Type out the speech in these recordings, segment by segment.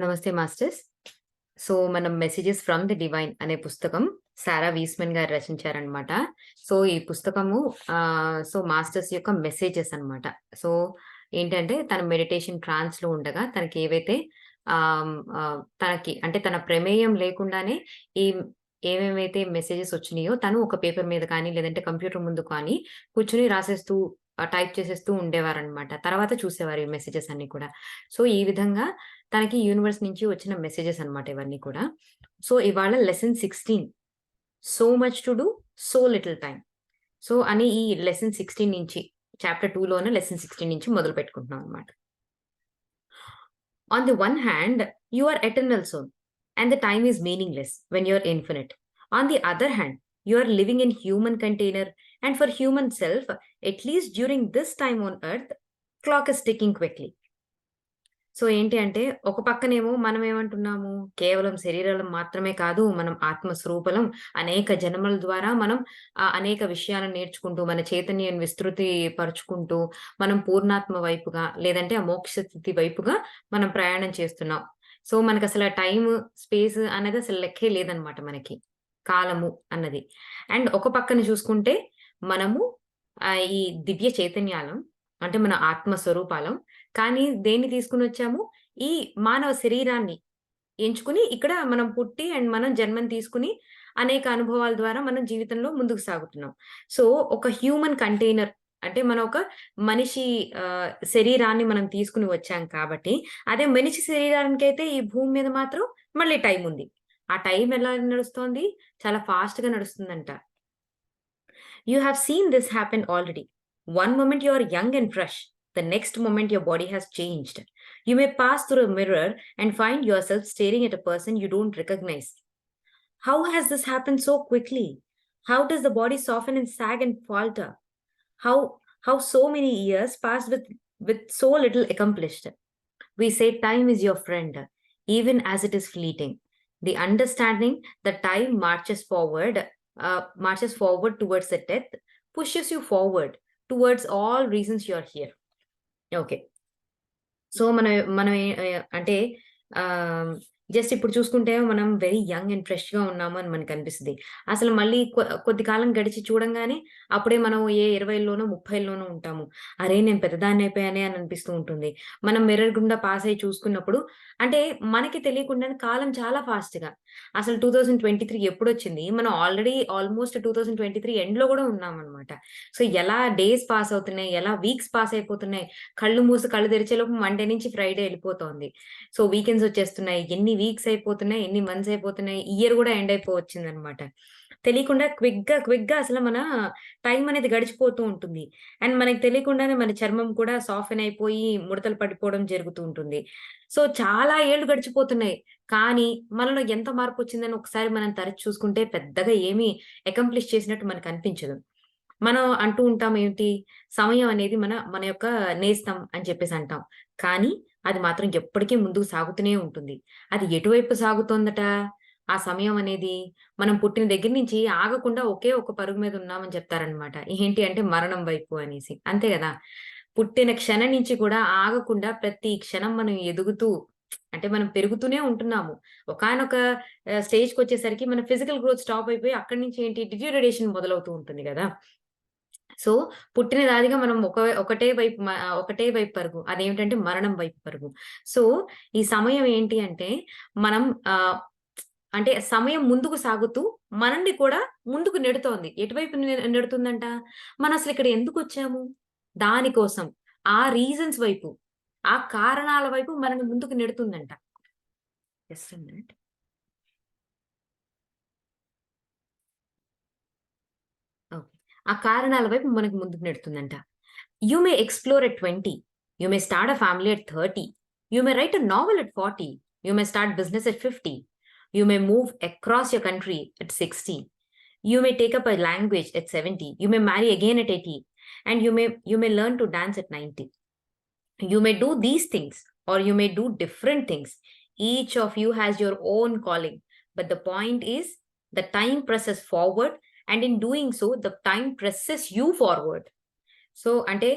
నమస్తే masters. So, మనం 'messages from the divine' అనే పుస్తకం సారా వీస్‌మన్ గారు రచించారనమాట. సో, ఈ పుస్తకము మాస్టర్స్ యొక్క మెసేజెస్ అనమాట. సో, ఏంటంటే తను మెడిటేషన్ ట్రాన్స్‌లో ఉండగా తనకేవైతే తనకి అంటే తన ప్రమేయం లేకుండానే ఈ ఏమేమైతే మెసేజెస్ వచ్చినాయో తను ఒక పేపర్ మీద కానీ, లేదంటే కంప్యూటర్ ముందు కానీ కూర్చొని రాసేస్తూ టైప్ చేసేస్తూ ఉండేవారనమాట. తర్వాత చూసేవారు ఈ మెసేజెస్ అన్నీ కూడా. సో, ఈ విధంగా తనకి యూనివర్స్ నుంచి వచ్చిన మెసేజెస్ అన్నమాట ఇవన్నీ కూడా. సో, ఇవాళ lesson 16 so much to do, so little time. So, అని ఈ లెసన్ 16 నుంచి చాప్టర్ 2 లోనే లెసన్ 16 నుంచి మొదలుపెట్టుకుంటున్నాం అన్నమాట. On the one hand, you are eternal soul, and the time is meaningless when you're infinite. On the other hand, you are living in human container, and for human self, at least during this time on earth, clock is ticking quickly. So, ఏంటి అంటే, ఒక పక్కనేమో మనమేమంటున్నాము, కేవలం శరీరాలం మాత్రమే కాదు, మనం ఆత్మస్వరూపలం. అనేక జన్మల ద్వారా మనం అనేక విషయాలను నేర్చుకుంటూ, మన చైతన్యాన్ని విస్తృతి పరుచుకుంటూ, మనం పూర్ణాత్మ వైపుగా, లేదంటే ఆ మోక్ష స్థితి వైపుగా మనం ప్రయాణం చేస్తున్నాం. సో, మనకసల టైము, స్పేస్ అనేది అసలు లెక్కే లేదనమాట మనకి. కాలము అన్నది. అండ్ ఒక పక్కన చూసుకుంటే, మనము ఈ దివ్య చైతన్యాలం, అంటే మన ఆత్మ స్వరూపాలం. కానీ దేన్ని తీసుకొనొచ్చాము? ఈ మానవ శరీరాన్ని ఎంచుకుని ఇక్కడ మనం పుట్టి అండ్ మనం జన్మని తీసుకొని అనేక అనుభవాల ద్వారా మనం జీవితంలో ముందుకు సాగుతున్నాం. సో, ఒక హ్యూమన్ కంటైనర్ అంటే మనం ఒక మనిషి శరీరాన్ని మనం తీసుకొని వచ్చాం కాబట్టి, అదే మనిషి శరీరానికైతే ఈ భూమి మీద మాత్రం మళ్ళీ టైముంది. ఆ టైం ఎలా నడుస్తోంది? చాలా ఫాస్ట్‌గా నడుస్తుందంట. You have seen this happen already. One moment you are young and fresh, the next moment your body has changed. You may pass through a mirror and find yourself staring at a person you don't recognize. How has this happened so quickly? How does the body soften and sag and falter? How so many years passed with so little accomplished? We say time is your friend, even as it is fleeting. The understanding that time marches forward towards the death, pushes you forward towards all reasons you are here. Okay. So, మనం అంటే just ఇప్పుడు చూసుకుంటే మనం very young and ఫ్రెష్‌గా ఉన్నాము అని మనకనిపిస్తది. అసలు మళ్ళీ కొద్ది కాలం గడిచి చూడంగానే అప్పుడే మనం ఏ 20లోనో, 30లోనో ఉంటాము. అరే! నేను పెద్దదాన్నయిపోయానే అని అనిపిస్తూ ఉంటుంది. మనం మిర్రర్ గుండా పాస్ అయ్యి చూసుకున్నప్పుడు అంటే మనకి తెలియకుండానే కాలం చాలా ఫాస్ట్‌గా అసలు 2023 ఎప్పుడొచ్చింది? మనం ఆల్మోస్ట్ 2023 ఎండ్‌లో గూడా ఉన్నామనమాట. సో, ఎలా డేస్ పాస్ అవుతున్నాయి, ఎలా వీక్స్ పాస్ అయిపోతున్నాయి. కళ్ళు మూసి కళ్ళు తెరిచేలోపు మండే నుంచి ఫ్రైడే ఎళ్ళిపోతోంది. సో, వీకెండ్స్ వచ్చేస్తున్నాయి. ఎన్ని వీక్స్ అయిపోతున్నాయి, ఎన్ని మంత్స్ అయిపోతున్నాయి. ఇయర్ గూడా ఎండ్ అయిపోవచ్చిందనమాట. తెలియకుండా క్విక్‌గా అసలు మన టైం అనేది గడిచిపోతూ ఉంటుంది. అండ్ మనకి తెలియకుండానే మన చర్మం కూడా సాఫెన్ అయిపోయి ముడతలు పడిపోవడం జరుగుతూ ఉంటుంది. సో, చాలా ఏళ్ళు గడిచిపోతున్నాయి. కానీ మనలో ఎంత మార్పొచ్చిందని ఒకసారి మనం తరచి చూసుకుంటే పెద్దగా ఏమీ అకంప్లిష్ చేసినట్టు మనకనిపించదు. మనం అంటూ ఉంటాం ఏంటి? సమయం అనేది మన యొక్క నేస్తం అని చెప్పేసి అంటాం. కానీ అది మాత్రం ఎప్పటికీ ముందుకు సాగుతూనే ఉంటుంది. అది ఎటువైపు సాగుతోందట? ఆ సమయం అనేది మనం పుట్టిన దగ్గర నుంచి ఆగకుండా ఒకే ఒక పరుగు మీద ఉన్నామని చెప్తారనమాట. ఏంటి అంటే మరణం వైపు అనేసి. అంతే గదా! పుట్టిన క్షణం నుంచి కూడా ఆగకుండా ప్రతి క్షణం మనం ఎదుగుతూ అంటే మనం పెరుగుతూనే ఉంటున్నాము. ఒకానొక స్టేజ్‌కొచ్చేసరికి మన ఫిజికల్ గ్రోత్ స్టాప్ అయిపోయి అక్కడి నుంచి ఏంటి డిటిరియోరేషన్ మొదలవుతూ ఉంటుంది గదా! సో, పుట్టినదాదిగా మనం ఒకటే వైపు పరుగు. అదేమిటంటే మరణం వైపు పరుగు. సో, ఈ సమయం ఏంటి అంటే మనం అంటే సమయం ముందుకు సాగుతూ మనల్ని కూడా ముందుకు నెడుతోంది. ఎటువైపు నెడుతుందంట? మనం అసలిక్కడ ఎందుకొచ్చాము? దాని కోసం. ఆ రీజన్స్ వైపు, ఆ కారణాల వైపు మనల్ని ముందుకు నెడుతుందంట. Just a minute. ఓకే. ఆ కారణాల వైపు మనకు ముందుకు నెడుతుందంట. You may explore at 20. You may start a family at 30. You may write a novel at 40. You may start business at 50. You may move across your country at 60. You may take up a language at 70. You may marry again at 80. And you may learn to dance at 90. You may do these things or you may do different things. Each of you has your own calling. But the point is, the time presses forward, and in doing so, the time presses you forward. So, అంటే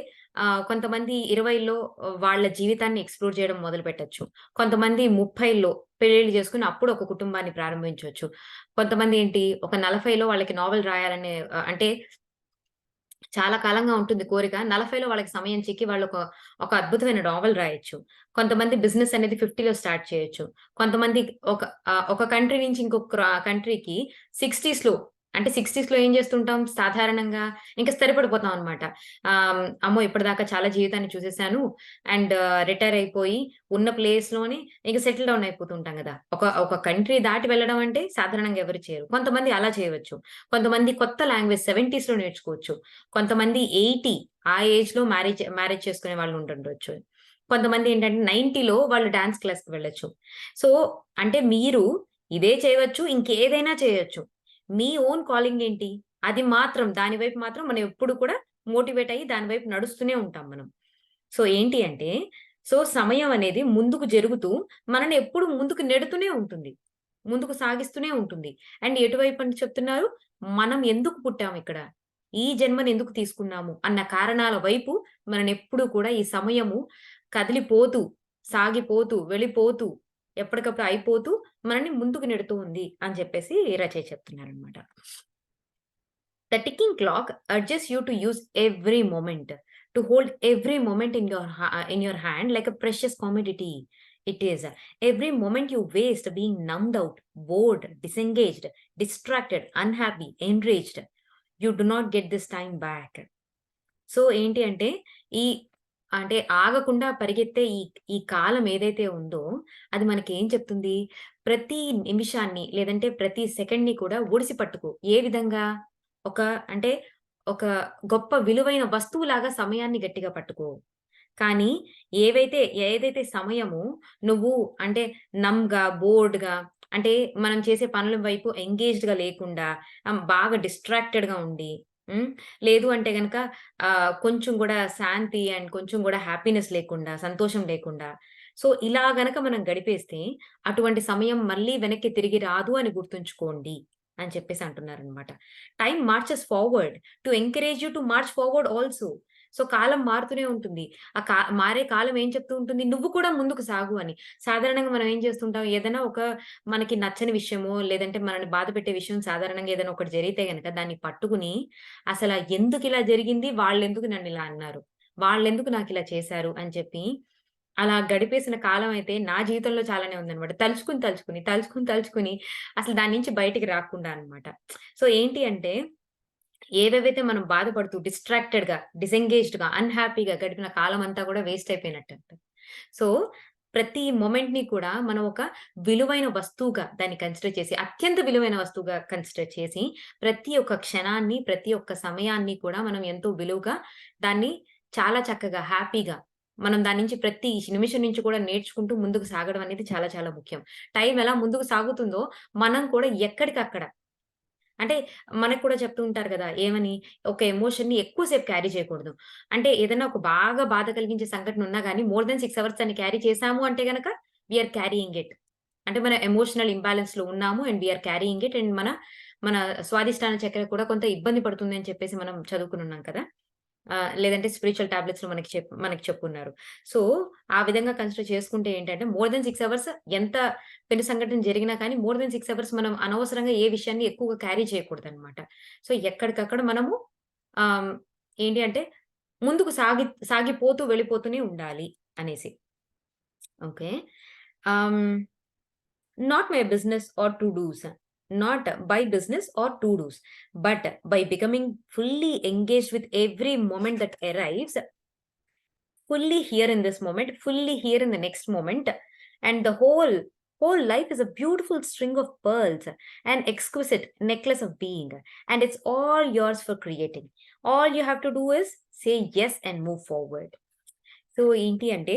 కొంతమంది 20లో వాళ్ళ జీవితాన్ని explore చేయడం మొదలుపెట్టొచ్చు. కొంతమంది 30లో పెళ్లిళ్లు చేసుకొని అప్పుడు ఒక కుటుంబాన్ని ప్రారంభించొచ్చు. కొంతమంది ఏంటి ఒక 40లో వాళ్ళకి నావెల్ రాయాలనే అంటే చాలా కాలంగా ఉంటుంది కోరిక. 40లో వాళ్ళకి సమయం చిక్కి ఒక అద్భుతమైన నావెల్ రాయొచ్చు. కొంతమంది బిజినెస్ అనేది 50లో స్టార్ట్ చేయొచ్చు. కొంతమంది ఒక కంట్రీ నుంచి ఇంకొక కంట్రీకి 60స్‌లో అంటే 60స్‌లో ఏం చేస్తుంటాం సాధారణంగా ఇంక స్థిరపడిపోతాం అనమాట. అమ్మో! ఇప్పటిదాకా చాలా జీవితాన్ని చూసేసాను అండ్ రిటైర్ అయిపోయి ఉన్న ప్లేస్‌లోనే ఇంక సెటిల్ డౌన్ అయిపోతూ ఉంటాం గదా! ఒక కంట్రీ దాటి వెళ్ళడం అంటే సాధారణంగా ఎవరు చేయరు. కొంతమంది అలా చేయవచ్చు. కొంతమంది కొత్త లాంగ్వేజ్ 70స్‌లో నేర్చుకోవచ్చు. కొంతమంది 80 ఆ ఏజ్‌లో మ్యారేజ్ చేసుకునే వాళ్ళు ఉంటుండొచ్చు. కొంతమంది ఏంటంటే 90లో వాళ్ళు డాన్స్ క్లాస్‌కి వెళ్ళొచ్చు. సో, అంటే మీరు ఇదే చేయవచ్చు. ఇంకేదైనా చేయొచ్చు. మీ ఓన్ కాలింగ్ ఏంటి? అది మాత్రం దాని వైపు మాత్రం మనం ఎప్పుడు కూడా మోటివేట్ అయ్యి దాని వైపు నడుస్తూనే ఉంటాం మనం. సో, ఏంటి అంటే సమయం అనేది ముందుకు జరుగుతూ మనల్ని ఎప్పుడు ముందుకు నెడుతూనే ఉంటుంది. ముందుకు సాగిస్తూనే ఉంటుంది. అండ్ ఎటువైపు అని చెప్తున్నారు? మనం ఎందుకు పుట్టామిక్కడ? ఈ జన్మని ఎందుకు తీసుకున్నాము? అన్న కారణాల వైపు మననెప్పుడూ కూడా ఈ సమయము కదిలిపోతూ, సాగిపోతూ, వెళ్ళిపోతూ, ఎప్పటికప్పుడు అయిపోతూ మనల్ని ముందుకు నెడుతూ ఉంది అని చెప్పేసి రచయిత చెప్తున్నారనమాట. The ticking clock urges you to use every moment, to hold every moment in your hand like a precious commodity. It is every moment you waste being numbed out, bored, disengaged, distracted, unhappy, enraged. You do not get this time back. So, ఏంటి అంటే, ఈ అంటే ఆగకుండా పరిగెత్తే ఈ కాలం ఏదైతే ఉందో, అది మనకేం చెప్తుంది? ప్రతి నిమిషాన్ని లేదంటే ప్రతి సెకండ్‌ని కూడా ఒడిసి పట్టుకో. ఏ విధంగా? ఒక అంటే ఒక గొప్ప విలువైన వస్తువులాగా సమయాన్ని గట్టిగా పట్టుకో. కానీ ఏదైతే సమయము నువ్వు అంటే బోర్డ్‌గా అంటే మనం చేసే పనుల వైపు ఎంగేజ్డ్‌గా లేకుండా బాగా డిస్ట్రాక్టెడ్‌గా ఉండి హ్మ్. లేదు అంటే గనక కొంచెం గూడా శాంతి అండ్ కొంచెం గూడా హ్యాపీనెస్ లేకుండా, సంతోషం లేకుండా ఇలా గనక మనం గడిపేస్తే అటువంటి సమయం మళ్ళీ వెనక్కి తిరిగి రాదు అని గుర్తుంచుకోండి అని చెప్పేసి అంటున్నారనమాట. Time marches forward to encourage you to march forward also. కాలం మారుతూనే ఉంటుంది. మారే కాలం ఏం చెప్తూ ఉంటుంది? నువ్వు కూడా ముందుకు సాగు అని. సాధారణంగా మనం ఏం చేస్తుంటాం? ఏదైనా మనకి నచ్చని విషయమో, లేదంటే మనల్ని బాధపెట్టే విషయం సాధారణంగా ఏదైనా ఒకటి జరిగితే గనక దాన్ని పట్టుకుని ఎందుకిలా జరిగింది? వాళ్ళెందుకు నన్నిలా అన్నారు? వాళ్ళెందుకు నాకిలా చేశారు? అని చెప్పి అలా గడిపేసిన కాలం అయితే నా జీవితంలో చాలానే ఉందనమాట. తలుచుకుని అసలు దాని నుంచి బయటికి రాకుండా అనమాట. ఏంటి అంటే ఏవేవైతే మనం బాధపడుతూ డిస్ట్రాక్టెడ్‌గా, డిసెంగేజ్డ్‌గా, అన్‌హ్యాపీగా గడిపిన కాలమంతా కూడా వేస్ట్ అయిపోయినట్టంట. సో, ప్రతి మొమెంట్‌ని కూడా మనం ఒక విలువైన వస్తువుగా దాన్ని కన్సిడర్ చేసి, అత్యంత విలువైన వస్తువుగా కన్సిడర్ చేసి, ప్రతి ఒక్క క్షణాన్ని, ప్రతి ఒక్క సమయాన్ని కూడా మనం ఎంతో విలువగా దాన్ని చాలా చక్కగా, హ్యాపీగా మనం దాని నుంచి ప్రతి నిమిషం నుంచి కూడా నేర్చుకుంటూ ముందుకు సాగడం అనేది చాలా చాలా ముఖ్యం. టైం ఎలా ముందుకు సాగుతుందో, మనం కూడా ఎక్కడికక్కడ అంటే మనకు కూడా చెప్తూ ఉంటారు గదా! ఏమని? ఒక ఎమోషన్‌ని ఎక్కువ సేపు క్యారీ చేయకూడదు. అంటే ఏదైనా ఒక బాగా బాధ కలిగించే సంఘటన ఉన్నా గాని మోర్ థాన్ 6 అవర్స్ దాన్ని క్యారీ చేశాము అంటే గనక వి ఆర్ క్యారియింగ్ ఇట్. అంటే మన ఎమోషనల్ ఇంబాలెన్స్‌లో ఉన్నాము and we are carrying it and మన స్వాదిష్టాన చక్కెర కూడా కొంత ఇబ్బంది పడుతుంది అని చెప్పేసి మనం చదువుకునున్నాం కదా! లేదంటే స్పిరిచ్యువల్ టాబ్లెట్స్‌లో మనకి చెప్పున్నారు. సో, ఆ విధంగా కన్సిడర్ చేసుకుంటే ఏంటంటే, మోర్ థాన్ 6 అవర్స్ ఎంత పెను సంఘటన జరిగినా కానీ, మోర్ థాన్ 6 అవర్స్ మనం అనవసరంగా ఏ విషయాన్ని ఎక్కువగా క్యారీ చేయకూడదనమాట. ఎక్కడికక్కడ మనము ఆహ్, ఏంటి అంటే, ముందుకు సాగిపోతూ వెళ్ళిపోతూనే ఉండాలి అనేసి. ఓకే. ఆహ్ Not my business or to-dos. Not by business or to-dos, but by becoming fully engaged with every moment that arrives, fully here in this moment, fully here in the next moment, and the whole life is a beautiful string of pearls, an exquisite necklace of being, and it's all yours for creating. All you have to do is say yes and move forward. So, ఏంటి అంటే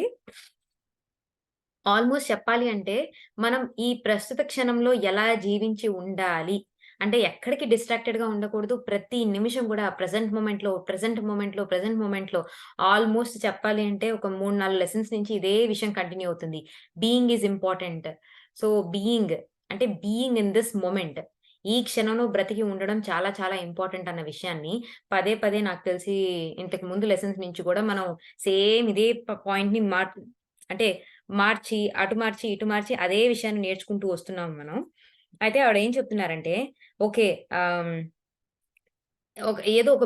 almost చెప్పాలి అంటే, మనం ఈ ప్రస్తుత క్షణంలో ఎలా జీవించి ఉండాలి? అంటే ఎక్కడికి డిస్ట్రాక్టెడ్‌గా ఉండకూడదు. ప్రతి నిమిషం గూడా ప్రెజెంట్ మొమెంట్‌లో ఆల్‌మోస్ట్ చెప్పాలి అంటే ఒక 3, 4 లెసన్స్ నుంచి ఇదే విషయం కంటిన్యూ అవుతుంది. Being is important. So, being అంటే బీయింగ్ ఇన్ దిస్ మొమెంట్. ఈ క్షణంలో బ్రతికి ఉండడం చాలా చాలా ఇంపార్టెంట్ అన్న విషయాన్ని పదే పదే నాకు తెలిసి ఇంతకు ముందు లెసన్స్ నుంచి కూడా మనం సేమ్ ఇదే పాయింట్‌ని అంటే మార్చి, అటు మార్చి, ఇటు మార్చి అదే విషయాన్ని నేర్చుకుంటూ వస్తున్నాం మనం. అయితే ఆవిడేం చెప్తున్నారంటే, ఓకే. ఆహ్ ఏదో ఒక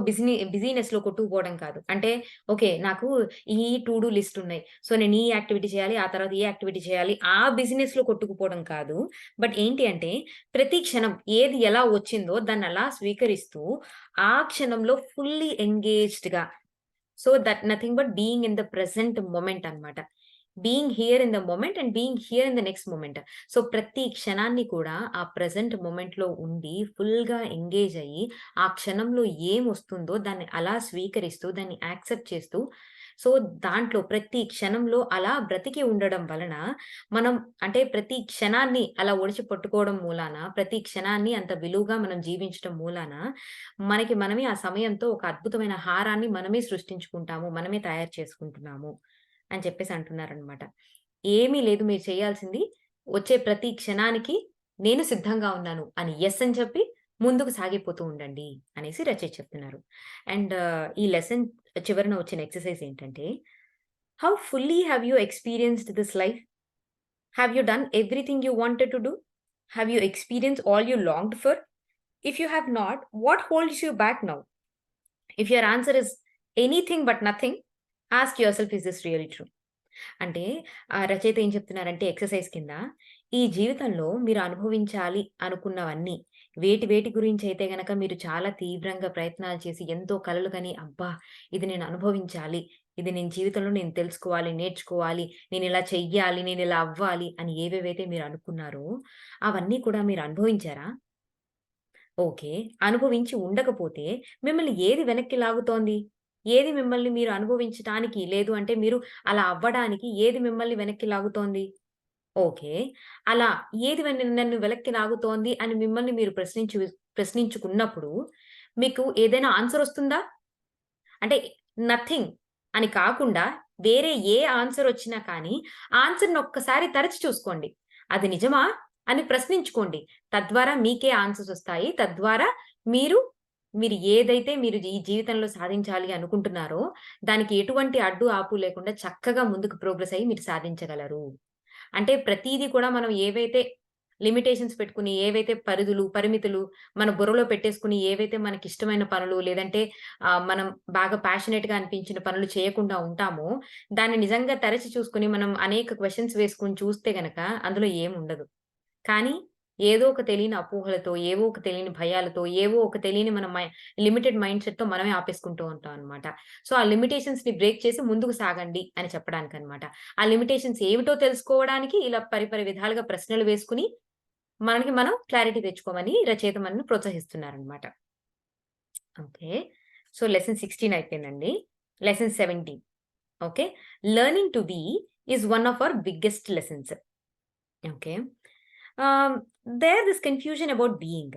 బిజీనెస్‌లో కొట్టుకుపోవడం కాదు. అంటే ఓకే. నాకు ఈ టు డూ లిస్ట్ ఉన్నాయి. సో, నేను ఈ యాక్టివిటీ చేయాలి. ఆ తర్వాత ఈ యాక్టివిటీ చేయాలి. ఆ బిజినెస్‌లో కొట్టుకుపోవడం కాదు. బట్ ఏంటి అంటే ప్రతి క్షణం ఏది ఎలా వచ్చిందో దాన్ని అలా స్వీకరిస్తూ ఆ క్షణంలో ఫుల్లీ ఎంగేజ్డ్‌గా so, that nothing but being in the present moment అన్నమాట. Being here in the moment and being here in the next moment. So, ప్రతి క్షణాన్ని కూడా ఆ ప్రెజెంట్ మొమెంట్‌లో ఉండి ఫుల్‌గా ఎంగేజ్ అయ్యి, ఆ క్షణంలో ఏమొస్తుందో దాన్ని అలా స్వీకరిస్తూ, దాన్ని యాక్సెప్ట్ చేస్తూ, సో, దాంట్లో ప్రతి క్షణంలో అలా బ్రతికి ఉండడం వలన మనం అంటే ప్రతి క్షణాన్ని అలా ఒడిసి పట్టుకోవడం మూలాన, ప్రతి క్షణాన్ని అంత విలువగా మనం జీవించడం మూలాన మనకి మనమే ఆ సమయంతో ఒక అద్భుతమైన హారాన్ని మనమే సృష్టించుకుంటాము. మనమే తయారు చేసుకుంటున్నాము అని చెప్పేసి అంటున్నారనమాట. ఏమీ లేదు మీరు చేయాల్సింది వచ్చే ప్రతి క్షణానికి నేను సిద్ధంగా ఉన్నాను అని యెస్ అని చెప్పి ముందుకు సాగిపోతూ ఉండండి అనేసి రచయిత చెప్తున్నారు. అండ్ ఈ లెసన్ చివరన వచ్చిన ఎక్సర్‌సైజ్ ఏంటంటే, how fully have you experienced this life? Have you done everything you wanted to do? Have you experienced all you longed for? If you have not, what holds you back now? If your answer is anything but nothing, ask yourself, is this really true? అంటే రచయిత ఏం చెప్తున్నారంటే exercise కింద, ఈ జీవితంలో మీరు అనుభవించాలి అనుకున్నవన్నీ వేటి వేటి గురించైతే గనక మీరు చాలా తీవ్రంగా ప్రయత్నాలు చేసి ఎంతో కలలు కని, అబ్బా! ఇది నేను అనుభవించాలి. ఇది నేను జీవితంలో నేను తెలుసుకోవాలి, నేర్చుకోవాలి, నేనిలా చెయ్యాలి, నేనిలా అవ్వాలి అని ఏవేవైతే మీరు అనుకున్నారో, అవన్నీ కూడా మీరు అనుభవించారా? ఓకే. అనుభవించి ఉండకపోతే మిమ్మల్ని ఏది వెనక్కి లాగుతోంది? ఏది మిమ్మల్ని మీరు అనుభవించటానికి లేదు అంటే మీరు అలా అవ్వడానికి ఏది మిమ్మల్ని వెనక్కి లాగుతోంది? ఓకే. అలా ఏది నన్ను వెనక్కి లాగుతోంది అని మిమ్మల్ని మీరు ప్రశ్నించుకున్నప్పుడు మీకు ఏదైనా ఆన్సర్ ఒస్తుందా? అంటే నథింగ్ అని కాకుండా వేరే ఏ ఆన్సర్ ఒచ్చినా కానీ, ఆన్సర్‌ని ఒక్కసారి తరచి చూసుకోండి. అది నిజమా? అని ప్రశ్నించుకోండి. తద్వారా మీకే ఆన్సర్స్ ఒస్తాయి. తద్వారా మీరు, ఏదైతే మీరు ఈ జీవితంలో సాధించాలి అనుకుంటున్నారో, దానికి ఎటువంటి అడ్డు, ఆపు లేకుండా చక్కగా ముందుకు ప్రోగ్రెస్ అయ్యి మీరు సాధించగలరు. అంటే ప్రతీది కూడా మనం ఏవైతే లిమిటేషన్స్ పెట్టుకొని, ఏవైతే పరిమితులు మన బుర్రలో పెట్టేసుకొని, ఏవైతే మనకిష్టమైన పనులు లేదంటే మనం బాగా ప్యాషనేట్‌గా అనిపించిన పనులు చేయకుండా ఉంటామో, దాన్ని నిజంగా తరచి చూసుకొని మనం అనేక క్వెషన్స్ వేసుకొని చూస్తే గనక అందులో ఏముండదు. కానీ ఏదో ఒక తెలియని అపోహలతో, ఏవో ఒక తెలియని భయాలతో, ఏవో ఒక తెలియని మన లిమిటెడ్ మైండ్‌సెట్‌తో మనమే ఆపేసుకుంటూ ఉంటాం అన్నమాట. సో, ఆ లిమిటేషన్స్‌ని బ్రేక్ చేసి ముందుకు సాగండి అని చెప్పడానికన్నమాట. ఆ లిమిటేషన్స్ ఏమిటో తెలుసుకోవడానికి ఇలా విధాలుగా ప్రశ్నలు వేసుకొని, మనకి మనం క్లారిటీ తెచ్చుకోమని రచయిత మనల్ని ప్రోత్సహిస్తున్నారన్నమాట. ఓకే. సో, లెసన్ 16 అయిపోయిందండి. Lesson 17 okay. Learning to be is one of our biggest lessons. Okay. There this confusion about being.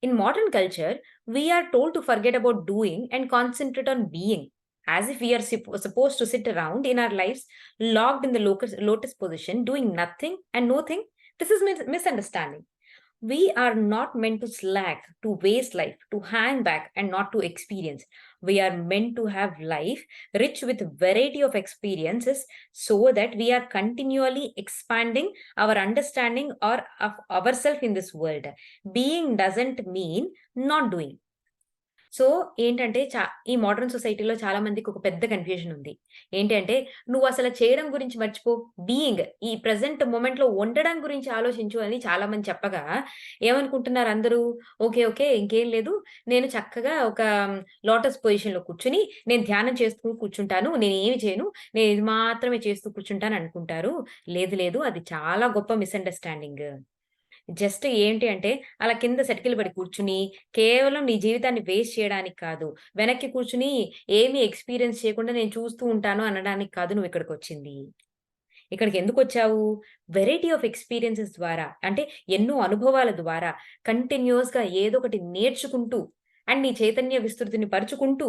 In modern culture, we are told to forget about doing and concentrate on being, as if we are supposed to sit around in our lives locked in the lotus position, doing nothing and nothing. This is misunderstanding. We are not meant to slack, to waste life, to hang back and not to experience. We are meant to have life rich with variety of experiences so that we are continually expanding our understanding or of ourselves in this world. Being doesn't mean not doing. So, ఏంటంటే ఈ modern సొసైటీలో చాలా మందికి ఒక పెద్ద confusion ఉంది. ఏంటి అంటే, "నువ్వసల చేయడం గురించి మర్చిపో. బీయింగ్ ఈ ప్రెజెంట్ మొమెంట్‌లో ఉండడం గురించి ఆలోచించు" అని చాలా మంది చెప్పగా, ఏమనుకుంటున్నారు అందరూ, ఓకే. ఓకే. ఇంకేం లేదు. నేను చక్కగా ఒక లోటస్ పొజిషన్‌లో కూర్చొని, నేను ధ్యానం చేస్తూ కూర్చుంటాను. నేనేమి చేయను. నేను ఇది మాత్రమే చేస్తూ కూర్చుంటాను అనుకుంటారు. లేదు, లేదు. అది చాలా గొప్ప మిస్‌అండర్‌స్టాండింగ్. జస్ట్ ఏంటి అంటే, అలా కింద సెటికిల పడి కూర్చుని, కేవలం నీ జీవితాన్ని వేస్ట్ చేయడానికి కాదు. వెనక్కి కూర్చొని ఏమి ఎక్స్‌పీరియన్స్ చేయకుండా నేను చూస్తూ ఉంటాను అనడానికి కాదు నువ్విక్కడికొచ్చింది. ఇక్కడికెందుకొచ్చావు? వెరైటీ ఆఫ్ ఎక్స్‌పీరియన్సెస్ ద్వారా అంటే ఎన్నో అనుభవాల ద్వారా కంటిన్యూయస్‌గా ఏదోకటి నేర్చుకుంటూ అండ్ నీ చైతన్య విస్తృతిని పరుచుకుంటూ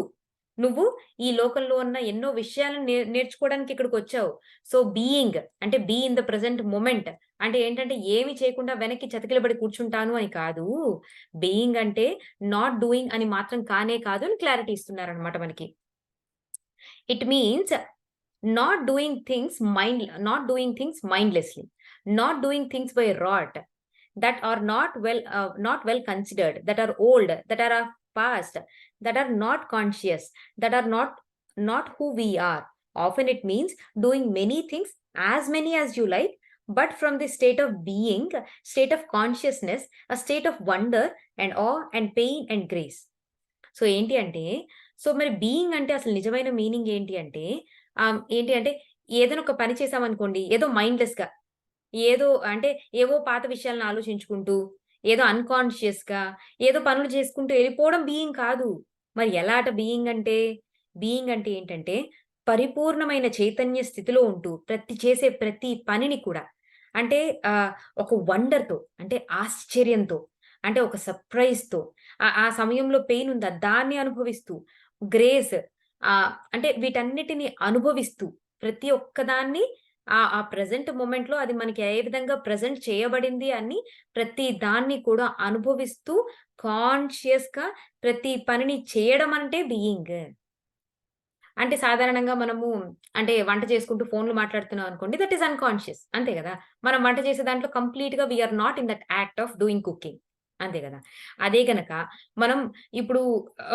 నువ్వు ఈ లోకంలో ఉన్న ఎన్నో విషయాలను నేర్చుకోవడానికి ఇక్కడికొచ్చావు. సో, బీయింగ్ అంటే be in the present moment అంటే ఏంటంటే ఏమి చేయకుండా వెనక్కి చతికిలబడి కూర్చుంటాను అని కాదు. బీయింగ్ అంటే నాట్ డూయింగ్ అని మాత్రం కానే కాదు అని క్లారిటీ ఇస్తున్నారనమాట మనకి. It means not doing things mindlessly, not doing things by rot, that are not well considered, that are old, that are of past, that are not conscious, that are not who we are. Often it means doing many things, as many as you like, but from the state of being, state of consciousness, a state of wonder and awe and pain and grace. So ఏంటి అంటే, so మరి being అంటే అసలు నిజమైన meaning ఏంటి అంటే, ఏంటి అంటే ఏదైనా ఒక పని చేశామనుకోండి, ఏదో మైండ్‌లెస్‌గా ఏదో అంటే ఏవో పాత విషయాలను ఆలోచించుకుంటూ, ఏదో అన్‌కాన్షియస్‌గా ఏదో పనులు చేసుకుంటూ ఎళ్ళిపోవడం బీయింగ్ కాదు. మరి ఎలా అట బీయింగ్ అంటే? బీయింగ్ అంటే ఏంటంటే, పరిపూర్ణమైన చైతన్య స్థితిలో ఉంటూ చేసే ప్రతి పనిని కూడా అంటే ఒక వండర్‌తో అంటే ఆశ్చర్యంతో, అంటే ఒక సర్ప్రైజ్‌తో ఆ సమయంలో పెయిన్ ఉందా దాన్ని అనుభవిస్తూ, గ్రేస్ అంటే వీటన్నిటిని అనుభవిస్తూ ప్రతి ఒక్కదాన్ని ఆ ప్రెజెంట్ మొమెంట్‌లో అది మనకి ఏ విధంగా ప్రెజెంట్ చేయబడింది అని ప్రతి దాన్ని కూడా అనుభవిస్తూ కాన్షియస్‌గా ప్రతి పనిని చేయడం అంటే బీయింగ్. అంటే సాధారణంగా మనము అంటే వంట చేసుకుంటూ ఫోన్‌లు మాట్లాడుతున్నాం అనుకోండి. దట్ ఈస్ అన్‌కాన్షియస్ అంతే గదా! మనం వంట చేసే దాంట్లో కంప్లీట్‌గా we are not in that act of doing cooking. అంతే గదా! అదే గనక మనం ఇప్పుడు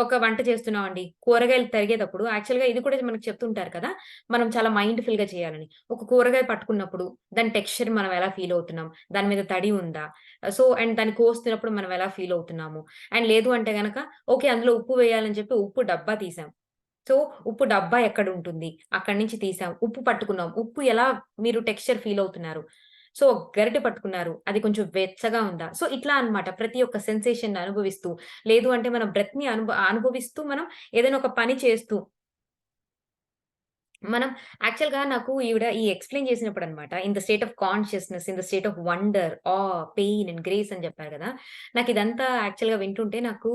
ఒక వంట చేస్తున్నామండి. కూరగాయలు తరిగేటప్పుడు యాక్చువల్‌గా ఇది కూడా మనకు చెప్తుంటారు కదా! మనం చాలా మైండ్‌ఫుల్‌గా చేయాలని. ఒక కూరగాయ పట్టుకున్నప్పుడు దాని టెక్స్చర్ మనం ఎలా ఫీల్ అవుతున్నాం? దాని మీద తడి ఉందా? అండ్ దాన్ని కోస్తున్నప్పుడు మనం ఎలా ఫీల్ అవుతున్నాము? అండ్ లేదు అంటే గనక ఓకే. అందులో ఉప్పు వేయాలని చెప్పి ఉప్పు డబ్బా తీసాం. సో, ఉప్పు డబ్బా ఎక్కడుంటుంది? అక్కడి నుంచి తీసాం. ఉప్పు పట్టుకున్నాం. ఉప్పు ఎలా మీరు టెక్స్చర్ ఫీల్ అవుతున్నారు? సో, గరిటె పట్టుకున్నారు. అది కొంచెం వెచ్చగా ఉందా? సో, ఇట్లా అన్నమాట. ప్రతి ఒక్క సెన్సేషన్‌ని అనుభవిస్తూ, లేదు అంటే మన బ్రెత్‌ని అనుభవిస్తూ మనం ఏదైనా ఒక పని చేస్తూ మనం యాక్చువల్‌గా నాకు ఈవిడ ఈ ఎక్స్‌ప్లెయిన్ చేసినప్పుడనమాట. In the state of consciousness, in the state of wonder, pain and grace అని చెప్పారు గదా! నాకిదంతా యాక్చువల్‌గా వింటుంటే నాకు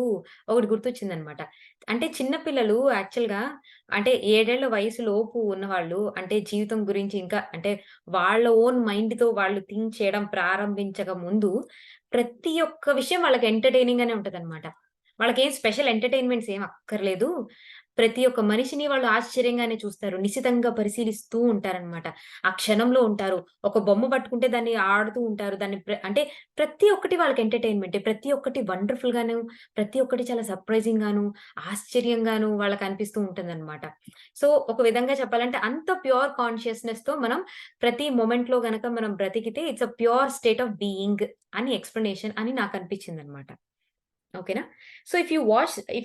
ఒకటి గుర్తొచ్చిందనమాట. అంటే చిన్న పిల్లలు యాక్చువల్‌గా అంటే 7 ఏళ్ల వయసులోపు ఉన్నవాళ్ళు అంటే జీవితం గురించి ఇంకా అంటే వాళ్ళ ఓన్ మైండ్‌తో వాళ్ళు థింక్ చేయడం ప్రారంభించక ముందు ప్రతి ఒక్క విషయం వాళ్ళకి ఎంటర్‌టైనింగ్ గానే ఉంటదనమాట. వాళ్ళకేం స్పెషల్ ఎంటర్‌టైన్‌మెంట్స్ ఏమి అక్కర్లేదు. ప్రతి ఒక్క మనిషిని వాళ్ళు ఆశ్చర్యంగానే చూస్తారు. నిశితంగా పరిశీలిస్తూ ఉంటారనమాట. ఆ క్షణంలో ఉంటారు. ఒక బొమ్మ పట్టుకుంటే దాన్ని ఆడుతూ ఉంటారు. దాన్ని అంటే ప్రతి ఒక్కటి వాళ్ళకి ఎంటర్‌టైన్‌మెంటే. ప్రతి ఒక్కటి వండర్‌ఫుల్‌గాను, ప్రతి ఒక్కటి చాలా సర్ప్రైజింగ్‌గాను, ఆశ్చర్యంగాను వాళ్ళకనిపిస్తూ ఉంటుందనమాట. సో, ఒక విధంగా చెప్పాలంటే అంత ప్యూర్ కాన్షియస్‌నెస్‌తో మనం ప్రతి మొమెంట్‌లో గనక మనం బ్రతికితే it's a pure state of being అని ఎక్స్‌ప్లనేషన్ అని నాకనిపించిందనమాట. ఓకేనా? So, if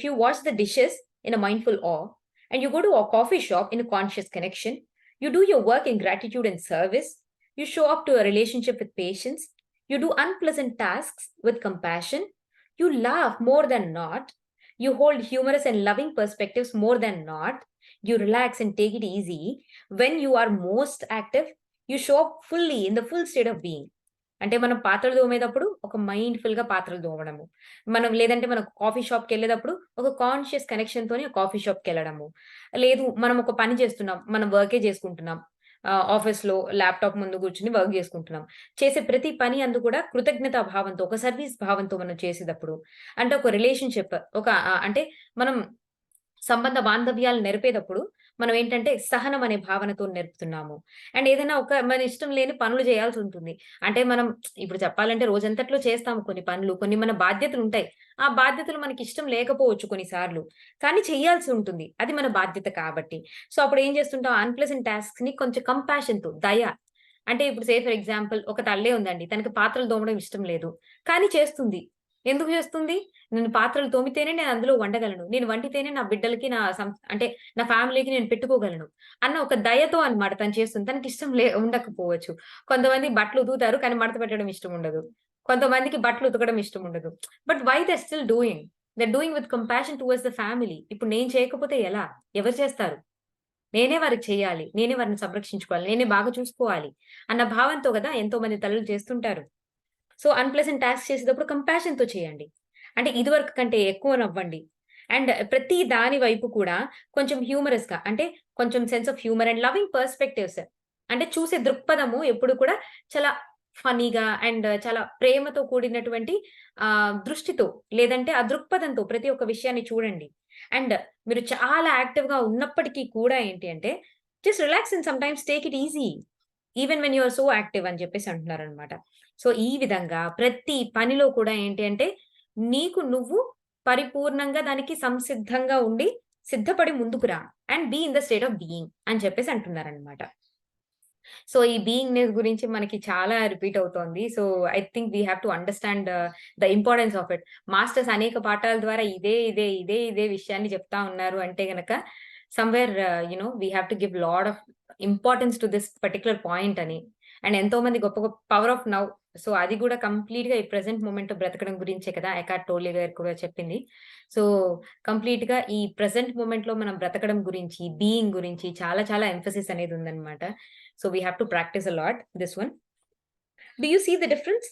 you wash the dishes in a mindful awe, and you go to a coffee shop in a conscious connection, you do your work in gratitude and service, you show up to a relationship with patience, you do unpleasant tasks with compassion, you laugh more than not, you hold humorous and loving perspectives more than not, you relax and take it easy. When you are most active, you show up fully in the full state of being. అంటే మనం పాత్రలు తోమేటప్పుడు ఒక మైండ్‌ఫుల్‌గా పాత్రలు తోమడము. లేదంటే మనం coffee షాప్‌కెళ్ళేటప్పుడు ఒక conscious కనెక్షన్‌తోని coffee షాప్‌కెళ్ళడము. లేదు మనం ఒక పని చేస్తున్నాం. మనం వర్కే చేసుకుంటున్నాం. ఆఫీస్‌లో ల్యాప్‌టాప్ ముందు కూర్చొని వర్క్ చేసుకుంటున్నాం. చేసే ప్రతి పని అందు కూడా కృతజ్ఞతా భావంతో, ఒక సర్వీస్ భావంతో మనం చేసేటప్పుడు అంటే ఒక రిలేషన్‌షిప్ అంటే మనం సంబంధ బాంధవ్యాలు నెరిపేటప్పుడు మనం ఏంటంటే సహనం అనే భావనతో నెరుపుతున్నాము. అండ్ ఏదైనా మన ఇష్టం లేని పనులు చేయాల్సుంటుంది. అంటే మనం ఇప్పుడు చెప్పాలంటే రోజంతట్లో చేస్తాము కొన్ని పనులు. కొన్ని మన బాధ్యతలుంటాయి. ఆ బాధ్యతలు మనకిష్టం లేకపోవచ్చు కొన్నిసార్లు. కానీ చేయాల్సి ఉంటుంది. అది మన బాధ్యత కాబట్టి. సో, అప్పుడేం చేస్తుంటాం అన్‌ప్లెజెంట్ టాస్క్‌ని కొంచెం కంపాషన్‌తో అంటే ఇప్పుడు ఫర్ ఎగ్జాంపుల్ ఒక తల్లే ఉందండి. తనకి పాత్రలు తోమడం ఇష్టం లేదు. కానీ చేస్తుంది. ఎందుకు చేస్తుంది? నేను పాత్రలు తోమితేనే నేను అందులో వండగలను. నేను వండితేనే నా బిడ్డలకి అంటే నా ఫ్యామిలీకి నేను పెట్టుకోగలను. అన్న ఒక దయతో అన్నమాట తను చేస్తుంది. తనకిష్టం ఉండకపోవచ్చు. కొంతమంది బట్టలు ఉతుకుతారు. కానీ మడత పెట్టడం ఇష్టం ఉండదు. కొంతమందికి బట్టలు ఉతకడం ఇష్టం ఉండదు. But why they are still doing? They are doing with compassion towards the family. ఇప్పుడు నేను చేయకపోతే ఎలా? ఎవరు చేస్తారు? నేనే వారికి చేయాలి. నేనే వారిని సంరక్షించుకోవాలి. నేనే బాగా చూసుకోవాలి. అన్న భావంతో గదా! ఎంతో మంది తల్లులు చేస్తుంటారు. సో, అన్‌ప్లెజెంట్ టాస్క్ చేసేటప్పుడు కంపాషన్‌తో చేయండి. అంటే ఇదివరకు కంటే ఎక్కువ నవ్వండి. అండ్ ప్రతి దాని వైపు కూడా కొంచెం హ్యూమరస్‌గా అంటే కొంచెం sense of humour and loving perspectives అంటే చూసే దృక్పథము ఎప్పుడు కూడా చాలా ఫన్నీగా అండ్ చాలా ప్రేమతో కూడినటువంటి దృష్టితో లేదంటే ఆ దృక్పథంతో ప్రతి ఒక్క విషయాన్ని చూడండి. అండ్ మీరు చాలా యాక్టివ్‌గా ఉన్నప్పటికీ కూడా ఏంటి అంటే just relax and sometimes take it easy. Even when you are so active అని చెప్పేసి అంటున్నారనమాట. సో, ఈ విధంగా ప్రతి పనిలో కూడా ఏంటి అంటే నీకు నువ్వు పరిపూర్ణంగా దానికి సంసిద్ధంగా ఉండి, సిద్ధపడి ముందుకు రా. And be in the state of being అని చెప్పేసి అంటున్నారనమాట. సో, ఈ బీయింగ్‌నెస్ గురించి మనకి చాలా రిపీట్ అవుతోంది. So, I think we have to understand the importance of it. Masters అనేక పాఠాల ద్వారా ఇదే విషయాన్ని చెప్తా ఉన్నారు అంటే గనక somewhere we have to give lot of importance to this particular point అని. అండ్ ఎంతోమంది గొప్ప గొప్ప పవర్ ఆఫ్ నౌ. సో, అది కూడా కంప్లీట్‌గా ఈ ప్రెజెంట్ మొమెంట్‌లో బ్రతకడం గురించే కదా! ఎకార్ట్ టోలే గారు కూడా చెప్పింది. సో, కంప్లీట్‌గా ఈ ప్రెజెంట్ మొమెంట్‌లో మనం బ్రతకడం గురించి, బీయింగ్ గురించి చాలా చాలా ఎంఫసిస్ అనేది ఉందన్నమాట. So we have to practice a lot this one. Do you see the difference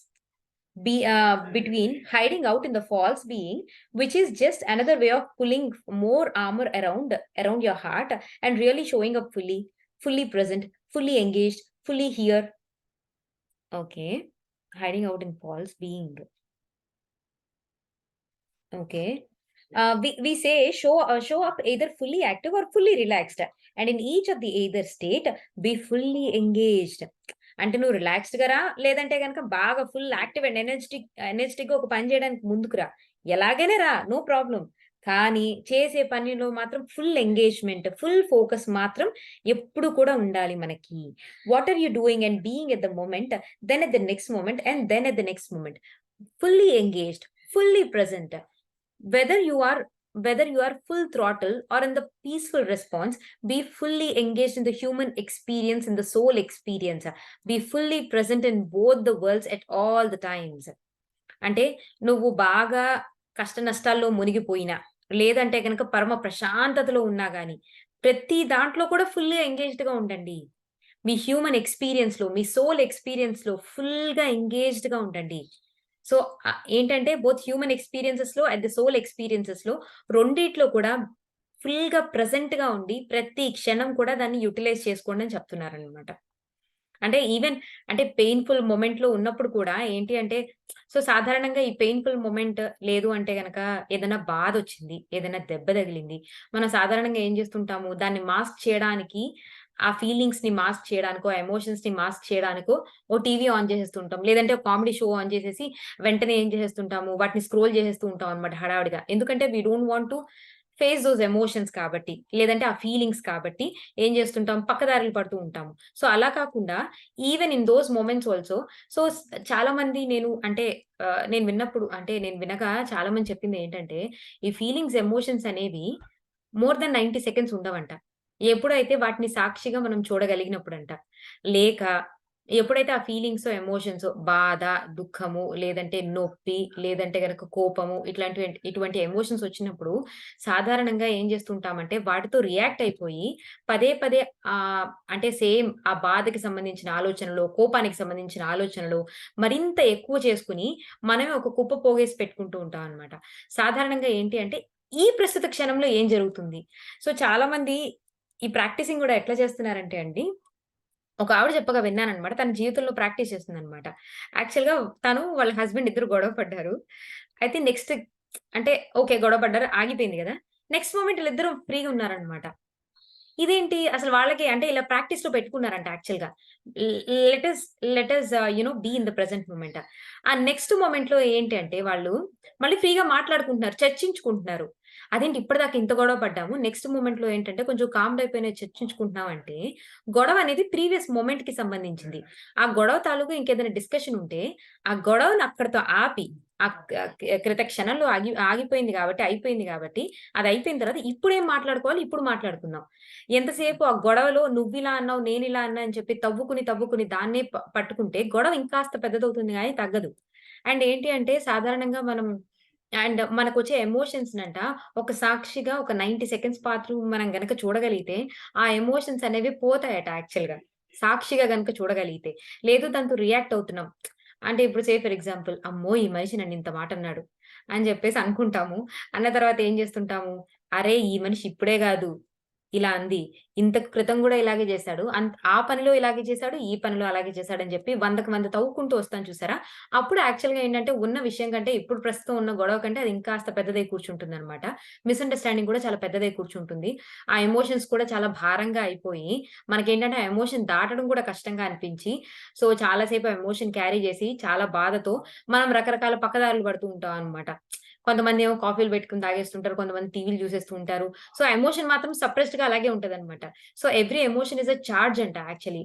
between hiding out in the false being, which is just another way of pulling more armor around your heart, and really showing up fully present, fully engaged, fully here. Okay, hiding out in false being. Okay. We say show up either fully active or fully relaxed, and in each of the either state, be fully engaged. అంటే నువ్వు రిలాక్స్‌డ్‌గా రా, లేదంటే గనక బాగా full active and ఎనర్జిటిక్‌గా ఒక పని చేయడానికి ముందుకు రా. ఎలాగైనా రా, నో ప్రాబ్లమ్. కానీ చేసే పనిలో మాత్రం ఫుల్ ఎంగేజ్‌మెంట్, ఫుల్ ఫోకస్ మాత్రం ఎప్పుడు కూడా ఉండాలి మనకి. What are you doing and being at the moment, then at the next moment and then at the next moment. Fully engaged, fully present. Whether you are whether you are full throttle or in the peaceful response, be fully engaged in the human experience, in the soul experience. Be fully present in both the worlds at all the times. అంటే నువ్వు బాగా కష్ట నష్టాల్లో మునిగిపోయినా, లేదంటే గనక పరమ ప్రశాంతతలో ఉన్నా గాని, ప్రతి దాంట్లో కూడా ఫుల్లీ ఎంగేజ్డ్‌గా ఉండండి. మీ హ్యూమన్ ఎక్స్‌పీరియన్స్‌లో, మీ సోల్ ఎక్స్‌పీరియన్స్‌లో ఫుల్‌గా ఎంగేజ్డ్‌గా ఉండండి. సో, ఏంటంటే బోత్ హ్యూమన్ ఎక్స్‌పీరియన్సెస్‌లో అండ్ ది సోల్ ఎక్స్‌పీరియన్సెస్‌లో రెండిట్లో కూడా ఫుల్‌గా ప్రెజెంట్‌గా ఉండి, ప్రతి క్షణం కూడా దాన్ని యుటిలైజ్ చేసుకోండి అని చెప్తున్నారనమాట. అంటే ఈవెన్ అంటే పెయిన్‌ఫుల్ మొమెంట్‌లో ఉన్నప్పుడు కూడా ఏంటి అంటే సో, సాధారణంగా ఈ పెయిన్‌ఫుల్ మొమెంట్ లేదు అంటే గనక ఏదైనా బాధొచ్చింది, ఏదైనా దెబ్బ తగిలింది. మనం సాధారణంగా ఏం చేస్తుంటాము, దాన్ని మాస్క్ చేయడానికి ఆ ఫీలింగ్స్‌ని మాస్క్ చేయడానికో, ఆ ఎమోషన్స్‌ని మాస్క్ చేయడానికో ఓ టీవీ ఆన్ చేసేస్తుంటాం. లేదంటే ఒక కామెడీ షో ఆన్ చేసేసి వెంటనే ఏం చేసేస్తుంటాము, వాటిని స్క్రోల్ చేసేస్తూ ఉంటాం అన్నమాట హడావిడిగా. ఎందుకంటే we don't want to face those emotions కాబట్టి. లేదంటే ఆ ఫీలింగ్స్ కాబట్టి ఏం చేస్తుంటాం పక్కదారులు పడుతూ ఉంటాము. సో, అలా కాకుండా even in those moments also so, చాలామంది నేను విన్నప్పుడు అంటే నేను వినగా చాలామంది చెప్పిందేంటంటే, ఈ ఫీలింగ్స్, ఎమోషన్స్ అనేవి మోర్ థాన్ 90 సెకండ్స్ ఉండవంట. ఎప్పుడైతే వాటిని సాక్షిగా మనం చూడగలిగినప్పుడంట. లేక ఎప్పుడైతే ఆ ఫీలింగ్సో, ఎమోషన్సో బాధ, దుఃఖము, లేదంటే నొప్పి, లేదంటే గనక కోపము ఇటువంటి ఎమోషన్స్ వచ్చినప్పుడు సాధారణంగా ఏం చేస్తుంటామంటే వాటితో రియాక్ట్ అయిపోయి పదే పదే అంటే సేమ్ ఆ బాధకి సంబంధించిన ఆలోచనలు, కోపానికి సంబంధించిన ఆలోచనలు మరింత ఎక్కువ చేసుకొని మనమే ఒక కుప్ప పోగేసి పెట్టుకుంటూ ఉంటామనమాట. సాధారణంగా ఏంటి అంటే ఈ ప్రస్తుత క్షణంలో ఏం జరుగుతుంది? సో, చాలామంది ఈ ప్రాక్టీసింగ్ గూడా ఎట్లా చేస్తున్నారంటే అండి, ఒక ఆవిడ చెప్పగా విన్నాననమాట. తన జీవితంలో ప్రాక్టీస్ చేస్తుందనమాట. యాక్చువల్‌గా తను వాళ్ళ హస్బెండ్ ఇద్దరు గొడవ పడ్డారు. అయితే నెక్స్ట్ అంటే ఓకే. గొడవ పడ్డారు. ఆగిపోయింది గదా! నెక్స్ట్ మొమెంట్ ఈళ్ళిద్దరూ ఫ్రీగా ఉన్నారనమాట. ఇదేంటి అసలు వాళ్ళకి అంటే ఇలా ప్రాక్టీస్‌లో పెట్టుకున్నారంట యాక్చువల్‌గా. ల్ let us let us be in the present moment. ఆ నెక్స్ట్ మొమెంట్‌లో ఏంటి అంటే వాళ్ళు మళ్ళీ ఫ్రీగా మాట్లాడుకుంటున్నారు. చర్చించుకుంటున్నారు. అదేంటి ఇప్పటిదాకా ఇంత గొడవ పడ్డాము. నెక్స్ట్ మొమెంట్‌లో ఏంటంటే కొంచెం కామ్డ్ అయిపోయిన చర్చించుకుంటున్నాం అంటే, గొడవ అనేది ప్రీవియస్ మొమెంట్‌కి సంబంధించింది. ఆ గొడవ తాలూకు ఇంకేదైనా డిస్కషన్ ఉంటే, ఆ గొడవని అక్కడితో ఆపి, ఆ క్రిత క్షణంలో ఆగిపోయింది గాబట్టి, అయిపోయింది గాబట్టి, అది అయిపోయిన తర్వాత ఇప్పుడేం మాట్లాడుకోవాలి, ఇప్పుడు మాట్లాడుకుందాం. ఎంతసేపు ఆ గొడవలో నువ్విలా అన్నావు, నేనిలా అన్నా అని చెప్పి తవ్వుకుని దాన్నే పట్టుకుంటే గొడవ ఇంకాస్త పెద్దదవుతుంది గానీ తగ్గదు. అండ్ ఏంటి అంటే సాధారణంగా మనకొచ్చే ఎమోషన్స్‌నంట ఒక సాక్షిగా ఒక 90 సెకండ్స్ పాటు మనం గనక చూడగలిగితే, ఆ ఎమోషన్స్ అనేవి పోతాయట యాక్చువల్‌గా. సాక్షిగా గనక చూడగలిగితే. లేదు దాంతో రియాక్ట్ అవుతున్నాం. అంటే ఇప్పుడు ఫర్ ఎగ్జాంపుల్ అమ్మో! ఈ మనిషి నన్నింత మాటన్నాడు. అని జెప్పేసి అనుకుంటాము. అన్న తర్వాత ఏం జేస్తుంటాము, అరే! ఈ మనిషి ఇప్పుడే గాదు ఇలా అంది. ఇంతకు క్రితం గూడా ఇలాగే జేశాడు. ఆ పనిలో ఇలాగే చేశాడు, ఈ పనిలో అలాగే చేశాడని జెప్పి 100కి 100 తవ్వుకుంటూ వస్తాం చూసారా? అప్పుడు యాక్చువల్‌గా ఏంటంటే ఉన్న విషయం కంటే ఇప్పుడు ప్రస్తుతం ఉన్న గొడవ కంటే అది ఇంకాస్త పెద్దదై కూర్చుంటుందనమాట. మిస్‌అండర్‌స్టాండింగ్ గూడా చాలా పెద్దదై కూర్చుంటుంది. ఆ ఎమోషన్స్ కూడా చాలా భారంగా అయిపోయి, మనకేంటంటే ఆ ఎమోషన్ దాటడం కూడా కష్టంగా అనిపించి, సో చాలా సేపు ఆ ఎమోషన్ క్యారీ జేసి చాలా బాధతో మనం రకరకాల పక్కదారులు పడుతూ ఉంటాం అనమాట. కొంతమందేమో కాఫీలు పెట్టుకొని తాగేస్తుంటారు. కొంతమంది టీవీలు చూసేస్తూ ఉంటారు. సో, ఆ ఎమోషన్ మాత్రం సప్రెస్డ్‌గా అలాగే ఉంటదనమాట. So, every emotion is a charge అంట actually.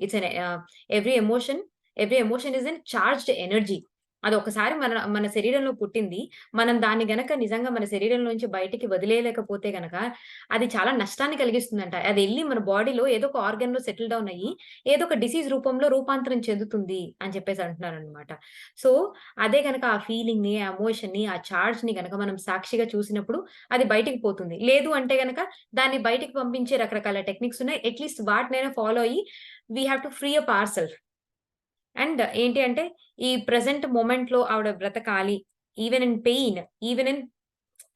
Every emotion every emotion is an charged energy. అదొకసారి మన శరీరంలో పుట్టింది. మనం దాన్ని గనక నిజంగా మన శరీరంలోంచి బయటికి వదిలేయలేకపోతే గనక, అది చాలా నష్టాన్ని కలిగిస్తుందంట. అదెళ్లి మన బాడీలో ఏదో ఒక ఆర్గాన్‌లో సెటిల్ డౌన్ అయ్యి, ఏదో ఒక డిసీజ్ రూపంలో రూపాంతరం చెందుతుంది అని చెప్పేసి అంటున్నారనమాట. సో, అదే గనక ఆ ఫీలింగ్‌ని, ఆ ఎమోషన్‌ని, ఆ చార్జ్‌ని గనక మనం సాక్షిగా చూసినప్పుడు అది బయటికి పోతుంది. లేదు అంటే గనక దాన్ని బయటికి పంపించే రకరకాల టెక్నిక్స్ ఉన్నాయి. అట్‌లీస్ట్ వాటినైనా ఫాలో అయ్యి we have to free up our self. And ఏంటి అంటే ఈ ప్రెజెంట్ మొమెంట్‌లో ఆవిడ బ్రతకాలి. Even in pain, even in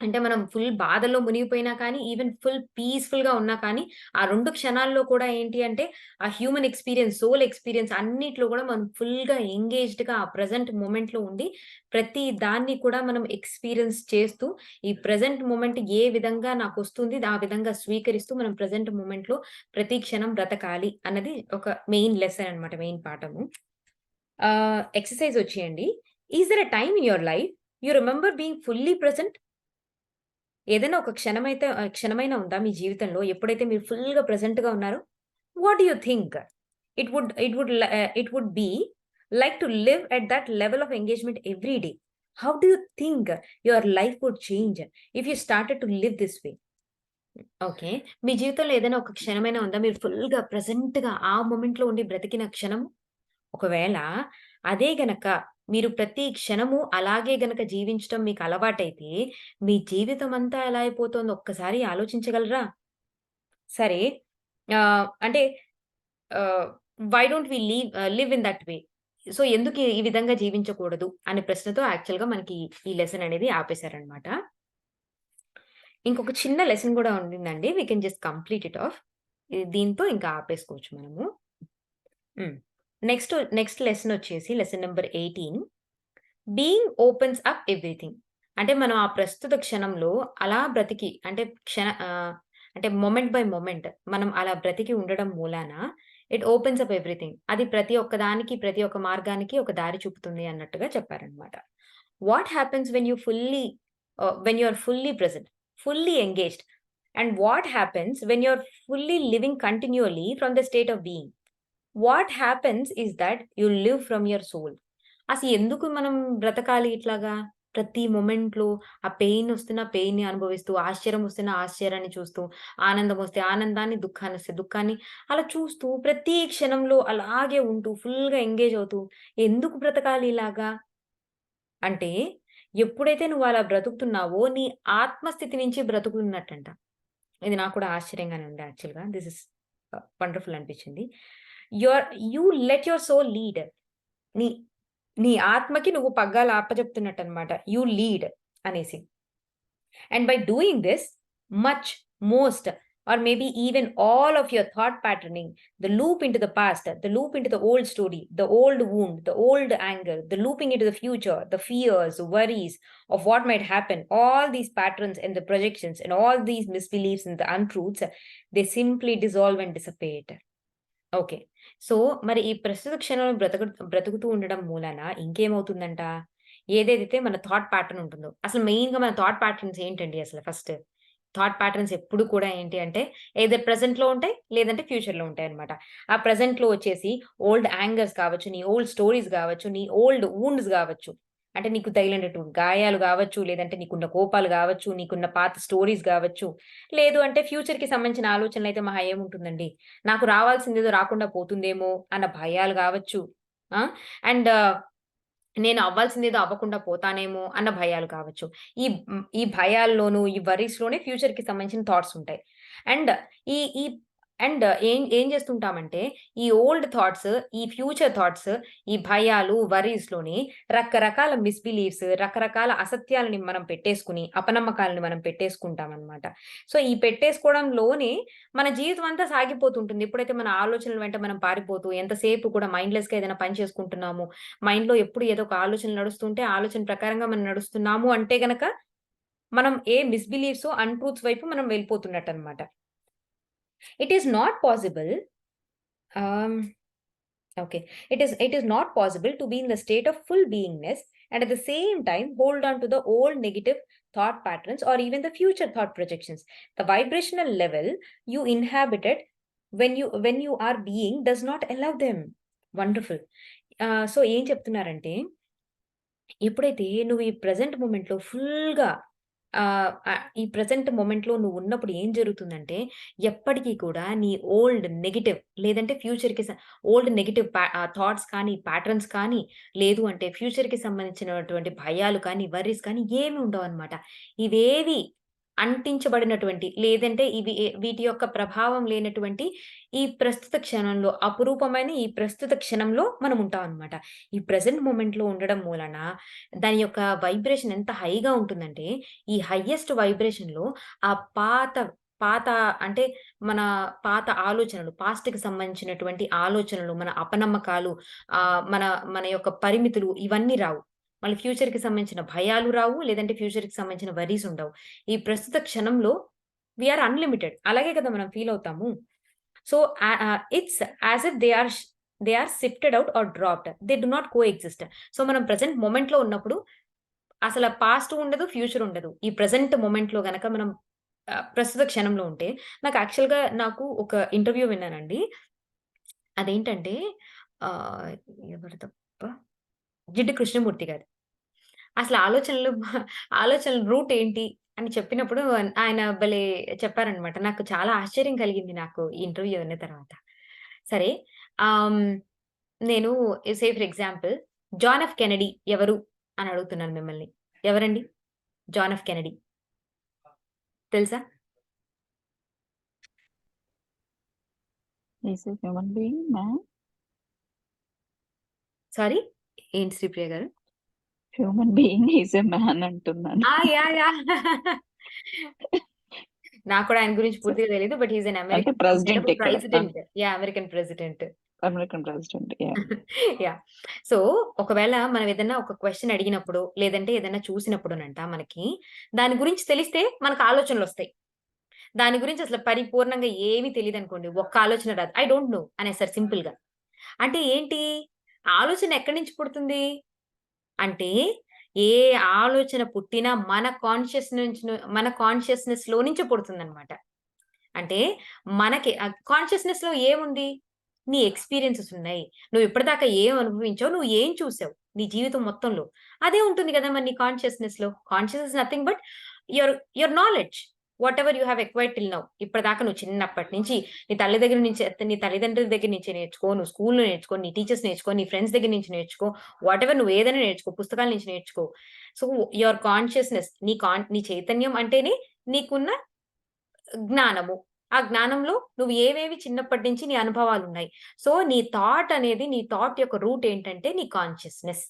అంటే మనం ఫుల్ బాధల్లో మునిగిపోయినా కానీ, ఈవెన్ ఫుల్ పీస్‌ఫుల్‌గా ఉన్నా కానీ, ఆ 2 క్షణాల్లో కూడా ఏంటి అంటే, ఆ హ్యూమన్ ఎక్స్‌పీరియన్స్, సోల్ ఎక్స్‌పీరియన్స్ అన్నిట్లో కూడా మనం ఫుల్‌గా ఎంగేజ్డ్‌గా ఆ ప్రెజెంట్ మొమెంట్‌లో ఉండి, ప్రతి దాన్ని కూడా మనం ఎక్స్‌పీరియన్స్ చేస్తూ, ఈ ప్రెజెంట్ మొమెంట్ ఏ విధంగా నాకొస్తుంది, ఆ విధంగా స్వీకరిస్తూ మనం ప్రెజెంట్ మొమెంట్‌లో ప్రతి క్షణం బ్రతకాలి అన్నది ఒక మెయిన్ లెసన్ అన్నమాట. మెయిన్ పాఠము. ఎక్సర్‌సైజ్ వచ్చేయండి. Is there a time in your life you remember being fully present? ఏదైనా ఒక క్షణమైనా ఉందా మీ జీవితంలో ఎప్పుడైతే మీరు ఫుల్‌గా ప్రెజెంట్‌గా ఉన్నారో? What do you think? It would be like to live at that level of engagement every day. How do you think your life would change if you started to live this way? Okay. మీ జీవితంలో ఏదైనా ఒక క్షణమైనా ఉందా? మీరు ఫుల్‌గా ప్రెజెంట్‌గా ఆ మొమెంట్‌లో ఉండి బ్రతికిన క్షణం? ఒకవేళ అదే గనక మీరు ప్రతి క్షణము అలాగే గనక జీవించటం మీకు అలవాటైతే, మీ జీవితమంతా ఎలా అయిపోతుందో ఒక్కసారి ఆలోచించగలరా? సరే అంటే ah, why don't we live in that way? So, ఎందుకు ఈ విధంగా జీవించకూడదు? అనే ప్రశ్నతో యాక్చువల్‌గా మనకి ఈ లెసన్ అనేది ఆపేసారనమాట. ఇంకొక చిన్న లెసన్ గూడా ఉండిందండి. We can just complete it off. దీంతో ఇంకా ఆపేసుకోవచ్చు మనము. హ్మ్. నెక్స్ట్ లెసనొచ్చేసి lesson number 18. Being opens up everything. అంటే మనం ఆ ప్రస్తుత క్షణంలో అలా బ్రతికి అంటే మొమెంట్ బై మొమెంట్ మనం అలా బ్రతికి ఉండడం మూలాన ఇట్ ఓపెన్స్ అప్ ఎవ్రీథింగ్. అది ప్రతి ఒక్క దానికి, ప్రతి ఒక్క మార్గానికి ఒక దారి చూపుతుంది అన్నట్టుగా చెప్పారనమాట. What happens when you are fully present, fully engaged and what happens when you are fully living continually from the state of being? What happens is that you live from your soul. ఎందుకు మనం బ్రతకాలి ఇట్లాగా? ప్రతి మొమెంట్‌లో ఆ పెయినొస్తున్న పెయిన్‌ని అనుభవిస్తూ, ఆశ్చర్యం వస్తున్న ఆశ్చర్యాన్ని చూస్తూ, ఆనందమొస్తే ఆనందాన్ని, దుఃఖాన్నొస్తే దుఃఖాన్ని అలా చూస్తూ ప్రతి క్షణంలో అలాగే ఉంటూ ఫుల్‌గా ఎంగేజ్ అవుతూ ఎందుకు బ్రతకాలి ఇలాగా? అంటే ఎప్పుడైతే నువ్వు అలా బ్రతుకుతున్నావో నీ ఆత్మస్థితి నుంచి బ్రతుకుతున్నట్టంట. ఇది నాకు కూడా ఆశ్చర్యంగానే ఉంది యాక్చువల్‌గా. దిస్ ఇస్ వండర్‌ఫుల్ అనిపించింది. Your you let your soul lead. నీ నీ ఆత్మకి నువ్వు పగ్గాలు అప్పజెప్తున్నట్టన్నమాట. యూ లీడ్ అనేసి. And by doing this, much, most, or maybe even all of your thought patterning, the loop into the past, the loop into the old story, the old wound, the old anger, the looping into the future, the fears, worries of what might happen, all these patterns and the projections and all these misbeliefs and the untruths, they simply dissolve and dissipate. Okay. So, మరి ఈ ప్రస్తుత క్షణంలో బ్రతుకుతూ ఉండడం మూలాన ఇంకేమవుతుందంట? ఏదేదైతే మన thought pattern ఉంటుందో, అసలు మెయిన్‌గా మన థాట్ ప్యాటర్న్స్ ఏంటండి అసలు ఫస్ట్? థాట్ ప్యాటర్న్స్ ఎప్పుడు కూడా ఏంటి అంటే, ఎయిదర్ ప్రెజెంట్‌లో ఉంటాయి, లేదంటే ఫ్యూచర్‌లో ఉంటాయన్నమాట. ఆ ప్రెజెంట్‌లో వచ్చేసి ఓల్డ్ యాంగర్స్ కావచ్చు, నీ ఓల్డ్ స్టోరీస్ గావచ్చు, నీ ఓల్డ్ వూండ్స్ గావచ్చు. అంటే నీకు తగిలినటువంటి గాయాలు గావచ్చు, లేదంటే నీకున్న కోపాలు గావచ్చు, నీకున్న పాత స్టోరీస్ గావచ్చు, లేదు అంటే ఫ్యూచర్‌కి సంబంధించిన ఆలోచనలైతే మహా ఏముంటుందండి. నాకు రావాల్సిందేదో రాకుండా పోతుందేమో అన్న భయాలు గావచ్చు. ఆ! అండ్ నేను అవ్వాల్సిందేదో అవ్వకుండా పోతానేమో అన్న భయాలు కావచ్చు. ఈ భయాల్లోనూ, ఈ వరీస్‌లోనే ఫ్యూచర్‌కి సంబంధించిన థాట్స్ ఉంటాయి. అండ్ ఈ ఈ అండ్ ఏం చేస్తుంటామంటే, ఈ ఓల్డ్ థాట్స్, ఈ ఫ్యూచర్ థాట్స్, ఈ భయాలు, వరీస్‌లోని రకరకాల మిస్‌బిలీఫ్స్, రకరకాల అసత్యాలని మనం పెట్టేసుకొని, అపనమ్మకాలను మనం పెట్టేసుకుంటామనమాట. సో, ఈ పెట్టేసుకోవడంలోనే మన జీవితం అంతా సాగిపోతుంటుంది. ఎప్పుడైతే మన ఆలోచనల వెంట మనం పారిపోతూ, ఎంతసేపు కూడా మైండ్‌లెస్‌గా ఏదైనా పని చేసుకుంటున్నాము, మైండ్‌లో ఎప్పుడు ఏదో ఒక ఆలోచన నడుస్తుంటే, ఆ ఆలోచన ప్రకారంగా మనం నడుస్తున్నాము అంటే గనక, మనం ఏ మిస్‌బిలీఫ్స్, అన్‌ట్రూత్స్ వైపు మనం వెళ్ళిపోతున్నట్టనమాట. It is not possible. Um, okay. It is not possible to be in the state of full beingness and at the same time hold on to the old negative thought patterns or even the future thought projections. The vibrational level you inhabited when you are being does not allow them. Wonderful. So ఏం చెప్తున్నారంటే ఎప్పుడైతే నువ్వు ఈ present మూమెంట్‌లో ఫుల్‌గా ఈ present మొమెంట్‌లో నువ్వున్నప్పుడు ఏం జరుగుతుందంటే, ఎప్పటికి కూడా నీ ఓల్డ్ నెగెటివ్ లేదంటే ఫ్యూచర్‌కి ఓల్డ్ నెగెటివ్ థాట్స్ కానీ, ప్యాటర్న్స్ కానీ, లేదు అంటే ఫ్యూచర్‌కి సంబంధించినటువంటి భయాలు కానీ, వర్రీస్ కానీ ఏమి ఉండవనమాట. ఇవేవి అంటించబడినటువంటి లేదంటే వీటి యొక్క ప్రభావం లేనటువంటి ఈ ప్రస్తుత క్షణంలో అపురూపమైన ఈ ప్రస్తుత క్షణంలో మనం ఉంటామనమాట. ఈ ప్రెజెంట్ మొమెంట్‌లో ఉండడం మూలన దాని యొక్క వైబ్రేషన్ ఎంత హైగా ఉంటుందంటే, ఈ హైయెస్ట్ వైబ్రేషన్‌లో ఆ పాత పాత అంటే మన పాత ఆలోచనలు, పాస్ట్‌కి సంబంధించినటువంటి ఆలోచనలు, మన అపనమ్మకాలు, మన మన యొక్క పరిమితులు ఇవన్నీ రావు. మళ్ళీ ఫ్యూచర్‌కి సంబంధించిన భయాలు రావు. లేదంటే ఫ్యూచర్‌కి సంబంధించిన వరీస్ ఉండవు. ఈ ప్రస్తుత క్షణంలో వి ఆర్ అన్‌లిమిటెడ్. అలాగే కదా మనం ఫీల్ అవుతాము. So, it's as if they are sifted out or dropped. They do not coexist. So, మనం ప్రెజెంట్ మొమెంట్‌లో ఉన్నప్పుడు అసల పాస్ట్ ఉండదు, ఫ్యూచర్ ఉండదు. ఈ ప్రెజెంట్ మొమెంట్‌లో గనక మనం ప్రస్తుత క్షణంలో ఉంటే నాకు ఒక ఇంటర్వ్యూ విన్నానండి. అదేంటంటే ఆహ్, ఎవరిదబ్బా! జిడ్డు కృష్ణమూర్తి గారిది. అసలు ఆలోచనల రూట్ ఏంటి అని చెప్పినప్పుడు ఆయన భలే చెప్పారనమాట. నాకు చాలా ఆశ్చర్యం కలిగింది నాకు ఈ ఇంటర్వ్యూ విన్న తర్వాత. సరే ఆహ్, హ్మ్, నేను say for example 'John F Kennedy' ఎవరు అని అడుగుతున్నాను మిమ్మల్ని. ఎవరండి 'జాన్ ఎఫ్ కెనడీ' తెలుసా? Is a human being man. Sorry ఏంటి శ్రీప్రియ గారు? Human being is a man అంటున్నాను. యాహ్! నాకు కూడా ఆయన గురించి సో, పూర్తిగా తెలీదు. బట్ హి ఈస్ ఎన్ అంటే అమెరికన్. హి సెట్ అప్ ప్రెసిడెంట్ ఎ ఇక్కడ. President. Yeah! American president. American president. Yeah! Yeah! So, ఒకవేళ మనం ఏదన్నా ఒక క్వెషన్ అడిగినప్పుడు, లేదంటే ఏదన్నా చూసినప్పుడునంట మనకి, దాని గురించి తెలిస్తే మనకు ఆలోచనలొస్తాయి. దాని గురించి అసలు పరిపూర్ణంగా ఏమి తెలీదనుకోండి, ఒక్క ఆలోచన రాదు. ఐ డోంట్ నో అనేస్తారు సింపుల్‌గా. అంటే ఏంటి? ఆలోచన ఎక్కడి నుంచి పుడుతుంది? అంటే ఏ ఆలోచన పుట్టినా మన కాన్షియస్‌నెస్‌లో నుంచే పుడుతుందనమాట. అంటే మనకి కాన్షియస్‌నెస్‌లో ఏముంది? నీ ఎక్స్‌పీరియన్సెస్ ఉన్నాయి. నువ్వు ఇప్పటిదాకా ఏం అనుభవించావు? నువ్వు ఏం చూసావు? నీ జీవితం మొత్తంలో. అదే ఉంటుంది గదా! మరి నీ కాన్షియస్‌నెస్‌లో. Conscious is nothing but your knowledge. Whatever you have acquired till now. ఇప్పటిదాకా నువ్వు చిన్నప్పటి నుంచి నీ తల్లిదండ్రుల దగ్గర నుంచి నేర్చుకో, నువ్వు స్కూల్‌లో నేర్చుకో, నీ టీచర్స్ నేర్చుకో, నీ ఫ్రెండ్స్ దగ్గర నుంచి నేర్చుకో, వాటెవర్ నువ్వు ఏదైనా నేర్చుకో, పుస్తకాల నుంచి నేర్చుకో. సో, యువర్ కాన్షియస్‌నెస్ నీ చైతన్యం అంటేనే నీకున్న జ్ఞానము. ఆ జ్ఞానంలో నువ్వు ఏవేవి చిన్నప్పటి నుంచి నీ అనుభవాలున్నాయి. సో, నీ థాట్ యొక్క రూట్ ఏంటంటే నీ కాన్షియస్‌నెస్.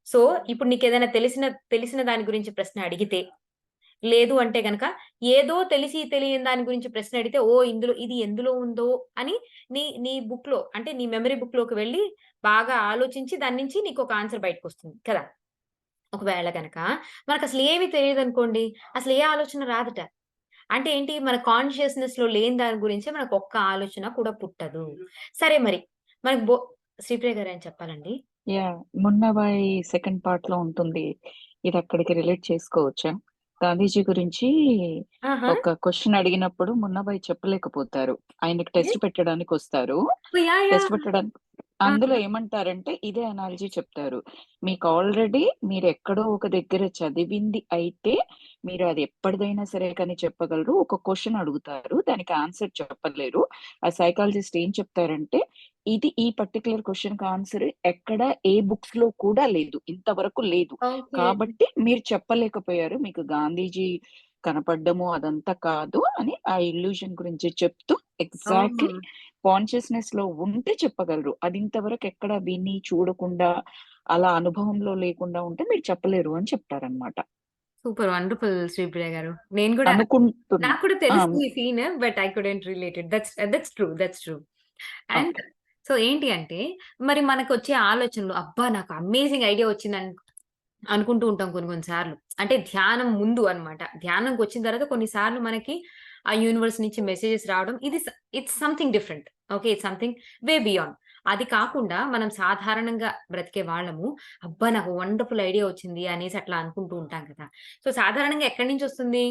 సో, ఇప్పుడు నీకేదైనా తెలిసిన దాని గురించి ప్రశ్న అడిగితే, లేదు అంటే గనక ఏదో తెలిసి తెలియని దాని గురించి ప్రశ్న అడిగితే, ఓహ్! ఇది ఎందులో ఉందో అని నీ బుక్‌లో అంటే నీ మెమరీ బుక్‌లోకి వెళ్లి బాగా ఆలోచించి దాని నుంచి నీకొక ఆన్సర్ బయటకొస్తుంది కదా! ఒకవేళ గనక మనకసలు ఏమి తెలీదనుకోండి, అసలు ఏ ఆలోచన రాదట. అంటే ఏంటి? మన కాన్షియస్‌నెస్‌లో లేని దాని గురించే మనకు ఒక్క ఆలోచన కూడా పుట్టదు. సరే మరి మనకు శ్రీప్రియ గారేం చెప్పాలండి? యాహ్! 'మున్నాబాయి' సెకండ్ పార్ట్‌లో ఉంటుంది. ఇది అక్కడికి రిలేట్ చేసుకోవచ్చా? గాంధీజీ గురించి ఆహా! ఒక క్వెషన్ అడిగినప్పుడు మున్నాబాయి చెప్పలేకపోతారు. ఆయనకి ఏ టెస్ట్ పెట్టడానికొస్తారు. యాహ్! Test yeah! పెట్టడానికి ఆ! అందులో ఏమంటారంటే ఇదే అనాలజీ చెప్తారు. మీకు ఆల్రెడీ మీరెక్కడో ఒక దగ్గర చదివింది అయితే మీరు అది ఎప్పటిదైనా సరే కానీ చెప్పగలరు. ఒక క్వెషన్ అడుగుతారు. దానికి ఆన్సర్ చెప్పలేరు. ఆ సైకాలజిస్ట్ ఏం చెప్తారంటే ఇది ఈ పర్టిక్యులర్ క్వెషన్‌కి ఆన్సర్ ఎక్కడ ఏ బుక్స్‌లో కూడా లేదు. ఇంతవరకు లేదు. ఓకే. కాబట్టి మీరు చెప్పలేకపోయారు. మీకు గాంధీజీ కనపడ్డము అదంతా కాదు అని ఆ ఇల్యూషన్ గురించి చెప్తూ ఎగ్జాక్ట్‌లీ ఓహ్! కాన్షియస్‌నెస్‌లో ఉంటే చెప్పగలరు. అది ఇంతవరకు ఎక్కడ విని, చూడకుండా, అలా అనుభవంలో లేకుండా ఉంటే మీరు చెప్పలేరు అని చెప్తారనమాట. సూపర్ వండర్‌ఫుల్ శ్రీప్రియ గారు. నేను గూడా అనుకుంటున్నా. నాకు కూడా ఆ! తెలుసు ఈ scene. But I couldn't relate it. That's true. That's true. And okay. So ఏంటి అంటే మరి మనకొచ్చే ఆలోచనలు అబ్బా! నాకు అమేజింగ్ ఐడియా వచ్చిందని అనుకుంటూ ఉంటాం కొన్ని కొన్ని సార్లు. అంటే ధ్యానం ముందు అన్నమాట. ధ్యానంకొచ్చిన తర్వాత కొన్ని సార్లు మనకి ఆ యూనివర్స్ నుంచి మెసేజెస్ రావడం ఇది it's something different. Okay. It's something way beyond. అది కాకుండా మనం సాధారణంగా బ్రతికే వాళ్ళము, అబ్బా! నాకు వండర్‌ఫుల్ ఐడియా వచ్చింది అనేసి అట్లా అనుకుంటూ ఉంటాం కదా! సో సాధారణంగా ఎక్కడి నుంచొస్తుంది?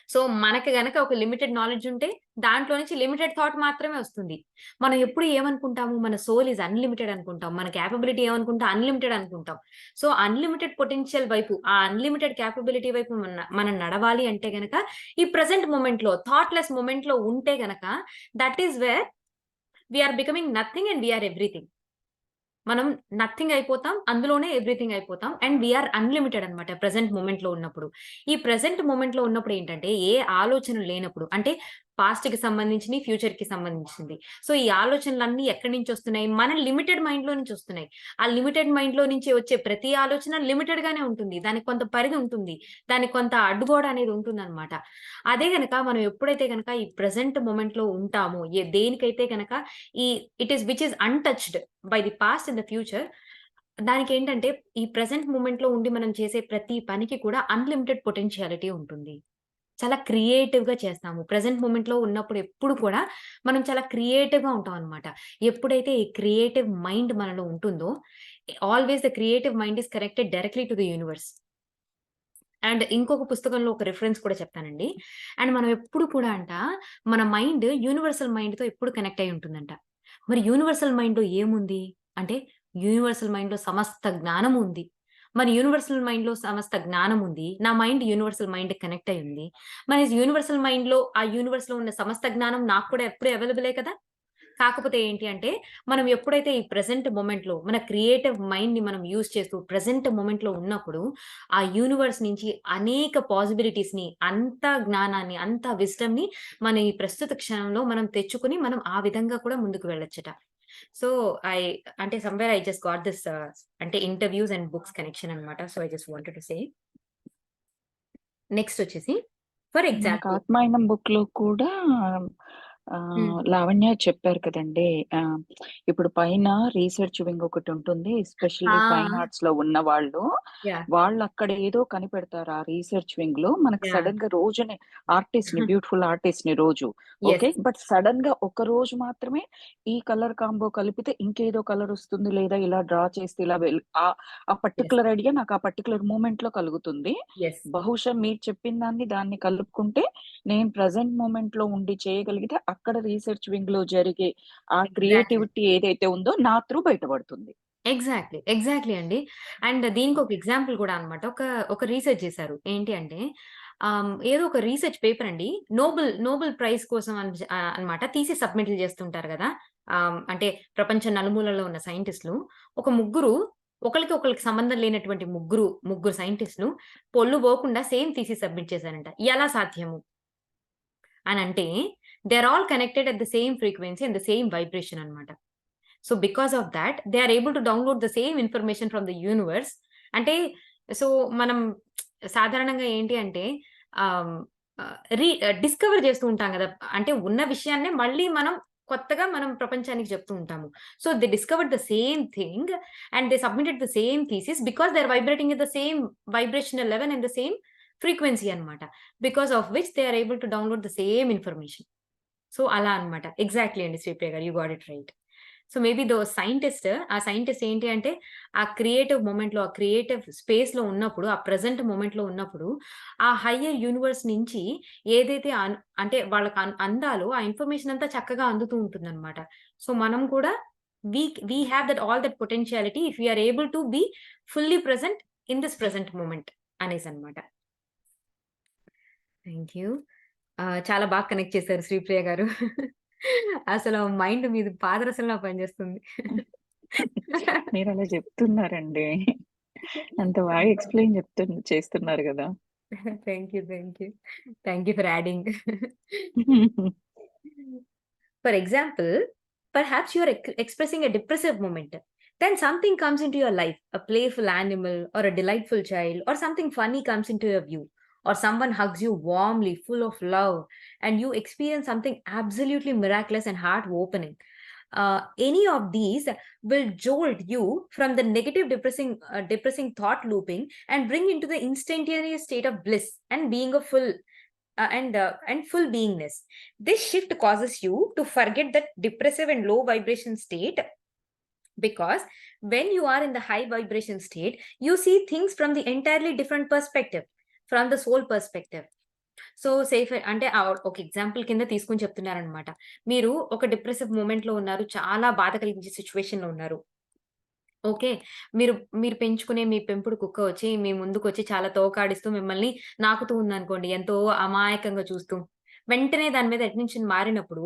సో, మనకి గనక ఒక లిమిటెడ్ నాలెడ్జ్ ఉంటే, దాంట్లో నుంచి లిమిటెడ్ థాట్ మాత్రమే వస్తుంది. మనం ఎప్పుడు ఏమనుకుంటాము, మన సోల్ ఈస్ అన్‌లిమిటెడ్ అనుకుంటాం. మన కేపబిలిటీ ఏమనుకుంటాం, అన్‌లిమిటెడ్ అనుకుంటాం. సో, అన్‌లిమిటెడ్ పొటెన్షియల్ వైపు, ఆ అన్‌లిమిటెడ్ కేపబిలిటీ వైపు మనం నడవాలి అంటే గనక, ఈ ప్రెజెంట్ మొమెంట్‌లో, థాట్‌లెస్ మొమెంట్‌లో ఉంటే గనక, that is where we are becoming nothing and we are everything. మనం నథింగ్ అయిపోతాం. అందులోనే ఎవ్రీథింగ్ అయిపోతాం. అండ్ వి ఆర్ అన్‌లిమిటెడ్ అన్నమాట ప్రెజెంట్ మొమెంట్‌లో ఉన్నప్పుడు. ఈ ప్రెజెంట్ మొమెంట్‌లో ఉన్నప్పుడు ఏంటంటే, ఏ ఆలోచనలు లేనప్పుడు అంటే పాస్ట్‌కి సంబంధించినయి, ఫ్యూచర్‌కి సంబంధించింది. సో, ఈ ఆలోచనలన్నీ ఎక్కడి నుంచొస్తున్నాయి? మన లిమిటెడ్ మైండ్‌లో నుంచొస్తున్నాయి. ఆ లిమిటెడ్ మైండ్‌లో నుంచి వచ్చే ప్రతి ఆలోచన లిమిటెడ్‌గానే ఉంటుంది. దానికి కొంత పరిధి ఉంటుంది. దానికి కొంత అడ్డుగోడ అనేది ఉంటుందన్నమాట. అదే గనక మనం ఎప్పుడైతే గనక ఈ ప్రెజెంట్ మొమెంట్‌లో ఉంటామో, దేనికైతే గనక ఈ it is which is untouched by the past and the future. దానికేంటంటే, ఈ ప్రెజెంట్ మూమెంట్‌లో ఉండి మనం చేసే ప్రతి పనికి కూడా అన్‌లిమిటెడ్ పొటెన్షియాలిటీ ఉంటుంది. చాలా క్రియేటివ్‌గా చేస్తాము. ప్రెజెంట్ మూమెంట్‌లో ఉన్నప్పుడు ఎప్పుడు కూడా మనం చాలా క్రియేటివ్‌గా ఉంటామనమాట. ఎప్పుడైతే ఈ క్రియేటివ్ మైండ్ మనలో ఉంటుందో, always the creative mind is connected directly to the universe. And ఇంకొక పుస్తకంలో ఒక రిఫరెన్స్ కూడా చెప్తానండి. అండ్ మనం ఎప్పుడు కూడా మన మైండ్ యూనివర్సల్ మైండ్‌తో ఎప్పుడు కనెక్ట్ అయ్యి ఉంటుందంట. మరి యూనివర్సల్ మైండ్‌లో ఏముంది? అంటే యూనివర్సల్ మైండ్‌లో సమస్త జ్ఞానం ఉంది. మరి యూనివర్సల్ మైండ్‌లో సమస్త జ్ఞానం ఉంది. నా మైండ్ యూనివర్సల్ మైండ్‌కి కనెక్ట్ అయ్యి ఉంది. మరి యూనివర్సల్ మైండ్‌లో ఆ యూనివర్స్‌లో ఉన్న సమస్త జ్ఞానం నాకు కూడా ఎప్పుడు అవైలబులే కదా! కాకపోతే ఏంటి అంటే, మనం ఎప్పుడైతే ఈ ప్రెజెంట్ మొమెంట్‌లో మన క్రియేటివ్ మైండ్‌ని మనం యూజ్ చేస్తూ ప్రెజెంట్ మొమెంట్‌లో ఉన్నప్పుడు, ఆ యూనివర్స్ నుంచి అనేక పాసిబిలిటీస్‌ని, అంత జ్ఞానాన్ని, అంత విజ్డమ్‌ని మన ఈ ప్రస్తుత క్షణంలో మనం తెచ్చుకొని, మనం ఆ విధంగా కూడా ముందుకు వెళ్ళొచ్చట. సో, ఐ అంటే somewhere I just got this అంటే ఇంటర్‌వ్యూస్ అండ్ బుక్స్ కనెక్షన్ అన్నమాట. So, I just wanted to say. Next వచ్చేసి ఫర్ మనకు ఎగ్జాంపుల్ 'ఆత్మాయనం' బుక్‌లో కూడా హ్మ్. లావణ్య చెప్పారు కదండీ! ఆహ్, ఇప్పుడు పైన రీసెర్చ్ వింగ్ ఒకటుంటుంది. ఎస్పెషల్లీ ఫైన్ ఆ! ఆర్ట్స్‌లో ఉన్నవాళ్ళు, యాహ్! వాళ్ళక్కడ ఏదో కనిపెడతారు ఆ రీసెర్చ్ వింగ్‌లో. మనకు యాహ్! సడెన్‌గా రోజునే బ్యూటిఫుల్ ఆర్టిస్ట్‌ని రోజు. ఓకే. యెస్. బట్ సడెన్‌గా ఒకరోజు మాత్రమే ఈ కలర్ కాంబో కలిపితే ఇంకేదో కలరొస్తుంది. లేదా ఇలా డ్రా చేస్తే ఇలా ఆ యెస్. పర్టిక్యులర్ ఐడియా నాకు ఆ పర్టిక్యులర్ మూమెంట్‌లో కలుగుతుంది. యెస్. బహుశా మీరు చెప్పిన దాన్ని దాన్ని కలుపుకుంటే నేను ప్రెజెంట్ మొమెంట్‌లో ఉండి చేయగలిగితే అక్కడ రీసెర్చ్ వింగ్‌లో జరిగే ఆ ఎగ్జాక్ట్‌లీ. క్రియేటివిటీ ఏదైతే ఉందో నా త్రూ బయటపడుతుంది. ఎగ్జాక్ట్‌లీ. ఎగ్జాక్ట్‌లీ అండి. అండ్ దీనికొక ఓకే. ఎగ్జాంపుల్ గూడా అన్నమాట. ఒక రీసెర్చ్ చేశారు. ఏంటి అంటే ఏదో ఒక రీసెర్చ్ పేపర్ అండి. నోబెల్ ప్రైజ్ కోసం అన్నమాట. థీసిస్ సబ్మిట్లు చేస్తుంటారు గదా! అంటే ప్రపంచం నలుమూలల్లో ఉన్న సైంటిస్ట్‌లు ఒక ముగ్గురు ఒకళ్ళకి ఒకళ్ళకి సంబంధం లేనటువంటి ముగ్గురు సైంటిస్ట్‌లు పొల్లు పోకుండా సేమ్ థీసిస్ సబ్మిట్ చేశారంట. ఎలా సాధ్యము? అనంటే they are all connected at the same frequency and the same vibration అన్నమాట. So, because of thought they are able to download the same information from the universe. అంటే సో, మనం సాధారణంగా ఏంటి అంటే ఆహ్, డిస్కవర్ చేస్తూ ఉంటాం గదా! అంటే ఉన్న విషయాన్నే మళ్ళీ మనం కొత్తగా ప్రపంచానికి చెప్తూ ఉంటాము. So, they discovered the same thing and they submitted the same thesis because they are vibrating at the same vibrational level and the same frequency అన్నమాట. Because of which they are able to download the same information. So, అలా అన్నమాట. Exactly అండి శ్రీప్రియ గారు. You got it right. So, maybe ఆ scientist ఏంటి అంటే, ఆ creative మొమెంట్‌లో, ఆ క్రియేటివ్ స్పేస్‌లో ఉన్నప్పుడు, ఆ ప్రెజెంట్ మొమెంట్‌లో ఉన్నప్పుడు, ఆ హయ్యర్ యూనివర్స్ నుంచి ఏదైతే అంటే వాళ్ళకి అందాలో ఆ ఇన్ఫర్మేషన్ అంతా చక్కగా అందుతూ ఉంటుందన్నమాట. సో, మనం కూడా we have all that potentiality if we are able to be fully present in this present moment అనేసన్నమాట. Thank you. చాలా బాగా కనెక్ట్ చేశారు శ్రీప్రియ గారు. అసలు మైండ్ మీది పాదరసంలా పనిచేస్తుంది. మీరలా చెప్తున్నారండి. అంత బాగా ఎక్స్‌ప్లెయిన్ చేస్తున్నారు గదా! Thank you. Thank you. Thank you for adding. For example, perhaps you are expressing a depressive moment. Then something comes into your life, a playful animal or a delightful child, or something funny comes into your view, or someone hugs you warmly, full of love, and you experience something absolutely miraculous and heart opening. Any of these will jolt you from the negative, depressing thought looping and bring into the instantaneous state of bliss and being a full and full beingness. This shift causes you to forget that depressive and low vibration state, because when you are in the high vibration state, you see things from the entirely different perspective, from the soul perspective. So safe అంటే ఒక example కింద తీసుకొని చెప్తున్నారనమాట. మీరు ఒక depressive మూమెంట్‌లో ఉన్నారు. చాలా బాధ కలిగించే సిట్యుయేషన్‌లో ఉన్నారు. ఓకే. మీరు మీరు పెంచుకునే మీ పెంపుడు కుక్క వచ్చి మీ ముందుకొచ్చి చాలా తోకాడిస్తూ మిమ్మల్ని నాకుతూ ఉందనుకోండి. ఎంతో అమాయకంగా చూస్తూ. వెంటనే దాని మీద అటెన్షన్ మారినప్పుడు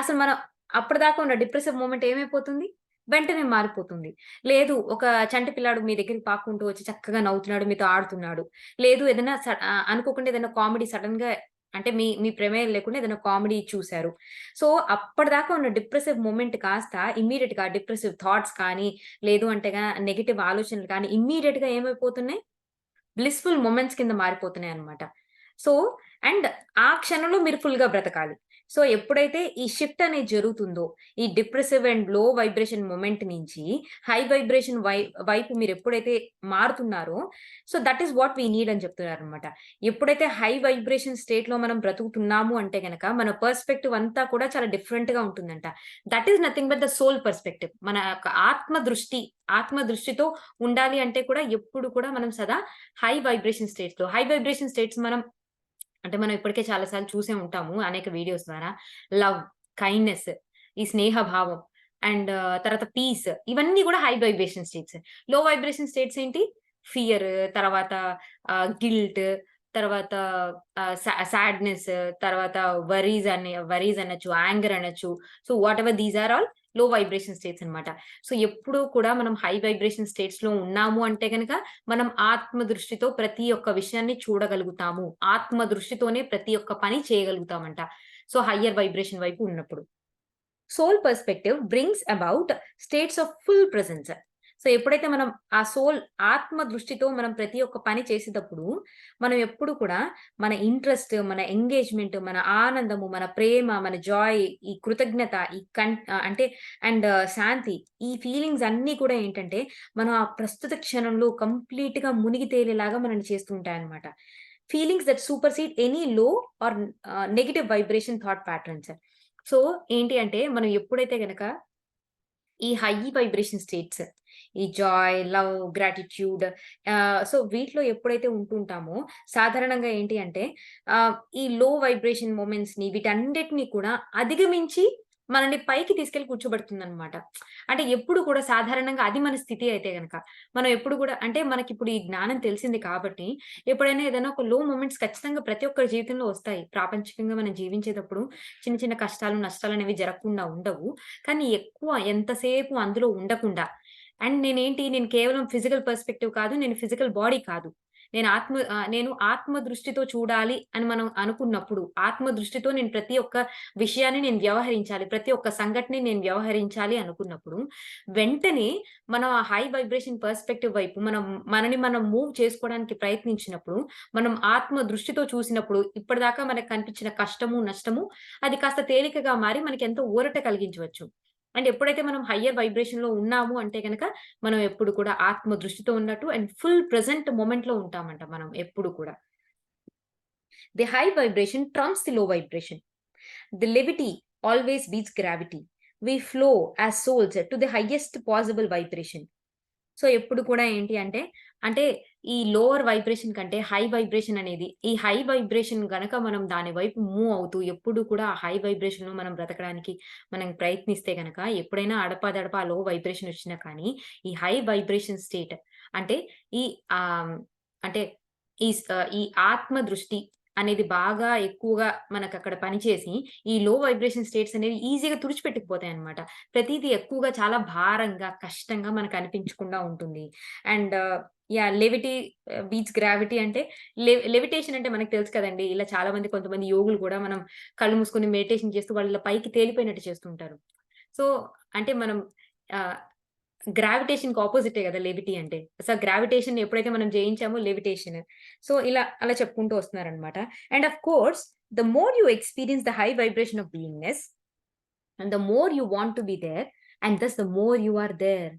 అసలు మనం అప్పటిదాకా ఉన్న డిప్రెసివ్ మూమెంట్ ఏమైపోతుంది? వెంటనే మారిపోతుంది. లేదు, ఒక చంటి పిల్లాడు మీ దగ్గరికి పాక్కుంటూ వచ్చి చక్కగా నవ్వుతున్నాడు, మీతో ఆడుతున్నాడు. లేదు, ఏదైనా అనుకోకుండా ఏదైనా కామెడీ సడెన్‌గా అంటే మీ మీ ప్రమేయం లేకుండా ఏదైనా కామెడీ చూసారు. సో, అప్పటిదాకా ఉన్న డిప్రెసివ్ మూమెంట్ కాస్త ఇమ్మీడియేట్‌గా డిప్రెసివ్ థాట్స్ కానీ, లేదు అంటేగా నెగెటివ్ ఆలోచనలు కానీ ఇమ్మీడియేట్‌గా ఏమైపోతున్నాయి? బ్లిస్‌ఫుల్ మొమెంట్స్ కింద మారిపోతున్నాయన్నమాట. సో, అండ్ ఆ క్షణంలో మీరు ఫుల్‌గా బ్రతకాలి. సో, ఎప్పుడైతే ఈ షిఫ్ట్ అనేది జరుగుతుందో, ఈ depressive and low vibration moment నుంచి హై వైబ్రేషన్ వైపు మీరెప్పుడైతే మారుతున్నారో, so, that is what we need అని చెప్తున్నారనమాట. ఎప్పుడైతే హై వైబ్రేషన్ స్టేట్‌లో మనం బ్రతుకుతున్నాము అంటే గనక, మన పర్స్పెక్టివ్ అంతా కూడా చాలా డిఫరెంట్‌గా ఉంటుందంట. That is nothing but the soul perspective. మన యొక్క ఆత్మ దృష్టితో ఉండాలి అంటే కూడా ఎప్పుడు కూడా మనం సదా హై వైబ్రేషన్ స్టేట్స్ మనం ఇప్పటికే చాలా సార్లు చూసే ఉంటాము అనేక వీడియోస్ ద్వారా. లవ్, కైండ్‌నెస్, ఈ స్నేహ భావం అండ్ తర్వాత పీస్, ఇవన్నీ గూడా high vibration states. Low vibration states ఏంటి? ఫియర్, తర్వాత గిల్ట్, తర్వాత సాడ్‌నెస్, తర్వాత వరీస్ అనొచ్చు, యాంగర్ అనొచ్చు. So, whatever these are all low vibration states అన్నమాట. సో, ఎప్పుడూ కూడా మనం హై వైబ్రేషన్ స్టేట్స్‌లో ఉన్నాము అంటే గనక, మనం ఆత్మ దృష్టితో ప్రతి ఒక్క విషయాన్ని చూడగలుగుతాము. ఆత్మ దృష్టితోనే ప్రతి ఒక్క పని చేయగలుగుతామంట. సో, హయ్యర్ వైబ్రేషన్ వైపు ఉన్నప్పుడు. Soul perspective brings about states of full presence. So, ఎప్పుడైతే మనం ఆ సోల్ ఆత్మ దృష్టితో మనం ప్రతి ఒక్క పని చేసేటప్పుడు, మనం ఎప్పుడు కూడా మన ఇంట్రెస్ట్, మన ఎంగేజ్‌మెంట్, మన ఆనందము, మన ప్రేమ, మన జాయ్, ఈ కృతజ్ఞత, అంటే అండ్ శాంతి, ఈ ఫీలింగ్స్ అన్నీ కూడా ఏంటంటే, మనం ఆ ప్రస్తుత క్షణంలో కంప్లీట్‌గా మునిగి తేలేలాగా మనల్ని చేస్తూ ఉంటాయన్నమాట. Feelings that supersede any low or negative vibration thought patterns. So, ఏంటి అంటే మనం ఎప్పుడైతే గనక ఈ హై వైబ్రేషన్ స్టేట్స్, ఈ జాయ్, లవ్, గ్రాటిట్యూడ్, సో వీటిలో ఎప్పుడైతే ఉంటుంటామో సాధారణంగా ఏంటి అంటే ఈ లో వైబ్రేషన్ మొమెంట్స్‌ని వీటన్నిటిని కూడా అధిగమించి మనల్ని పైకి తీసుకెళ్ళి కూర్చోబెడుతుందనమాట. అంటే ఎప్పుడు కూడా సాధారణంగా అది మన స్థితి అయితే గనక. మనం ఎప్పుడు కూడా అంటే మనకిప్పుడు ఈ జ్ఞానం తెలిసింది కాబట్టి ఎప్పుడైనా ఏదైనా ఒక లో మొమెంట్స్ ఖచ్చితంగా ప్రతి ఒక్కరి జీవితంలో వస్తాయి. ప్రాపంచికంగా మనం జీవించేటప్పుడు చిన్న చిన్న కష్టాలు, నష్టాలనేవి జరగకుండా ఉండవు. కానీ ఎక్కువ ఎంతసేపు అందులో ఉండకుండా, అండ్ నేను కేవలం ఫిజికల్ పర్స్‌పెక్టివ్ కాదు. నేను ఫిజికల్ బాడీ కాదు. నేను ఆత్మ దృష్టితో చూడాలి అని మనం అనుకున్నప్పుడు, ఆత్మ దృష్టితో నేను ప్రతి ఒక్క విషయాన్ని నేను వ్యవహరించాలి. ప్రతి ఒక్క సంఘటనని నేను వ్యవహరించాలి అనుకున్నప్పుడు, వెంటనే మనం ఆ హై వైబ్రేషన్ పర్స్‌పెక్టివ్ వైపు మనని మనం మూవ్ చేసుకోవడానికి ప్రయత్నించినప్పుడు, మనం ఆత్మ దృష్టితో చూసినప్పుడు ఇప్పటిదాకా మనకు కనిపించిన కష్టము, నష్టము అది కాస్త తేలికగా మారి మనకెంతో ఊరట కలిగించవచ్చు. అండ్ ఎప్పుడైతే మనం హయ్యర్ వైబ్రేషన్‌లో ఉన్నాము అంటే గనక, మనం ఎప్పుడు కూడా ఆత్మ దృష్టితో ఉన్నట్టు అండ్ ఫుల్ ప్రెజెంట్ మొమెంట్‌లో ఉంటామంట మనం ఎప్పుడు కూడా. The high vibration Trump's the లో vibration. The levity always beats gravity. We flow as souls to the highest possible vibration. So, ఎప్పుడు కూడా ఏంటి అంటే, అంటే ఈ లోవర్ వైబ్రేషన్ కంటే హై వైబ్రేషన్ అనేది, ఈ హై వైబ్రేషన్ గనక మనం దాని వైపు మూవ్ అవుతూ ఎప్పుడు కూడా ఆ హై వైబ్రేషన్‌లో మనం బ్రతకడానికి మనం ప్రయత్నిస్తే గనక ఎప్పుడైనా అడపాదడపా లో వైబ్రేషన్ వచ్చినా కానీ, ఈ హై వైబ్రేషన్ స్టేట్ అంటే ఈ ఆహ్, అంటే ఈ ఆత్మ దృష్టి, అనేది బాగా ఎక్కువగా మనకక్కడ పనిచేసి, ఈ లో వైబ్రేషన్ స్టేట్స్ అనేవి ఈజీగా తుడిచిపెట్టుకుపోతాయన్నమాట. ప్రతీదీ ఎక్కువగా చాలా భారంగా, కష్టంగా మనకనిపించకుండా ఉంటుంది. And yeah! Levity beats gravity అంటే లెవిటేషన్ అంటే మనకు తెలుసు కదండీ! ఇలా చాలా మంది కొంతమంది యోగులు గూడా మనం కళ్ళు మూసుకొని మెడిటేషన్ చేస్తూ వాళ్ళు ఇలా పైకి తేలిపోయినట్టు చేస్తుంటారు. సో, అంటే మనం ఆహ్, గ్రావిటేషన్‌కి అపోజిటే గదా! లెవిటీ అంటే. సో, గ్రావిటేషన్‌ని ఎప్పుడైతే మనం జయించామో లెవిటేషన్. సో, ఇలా అలా చెప్పుకుంటూ వస్తున్నారనమాట. And of course the more you experience the high vibration of beingness and the more you want to be there and thus the more you are there.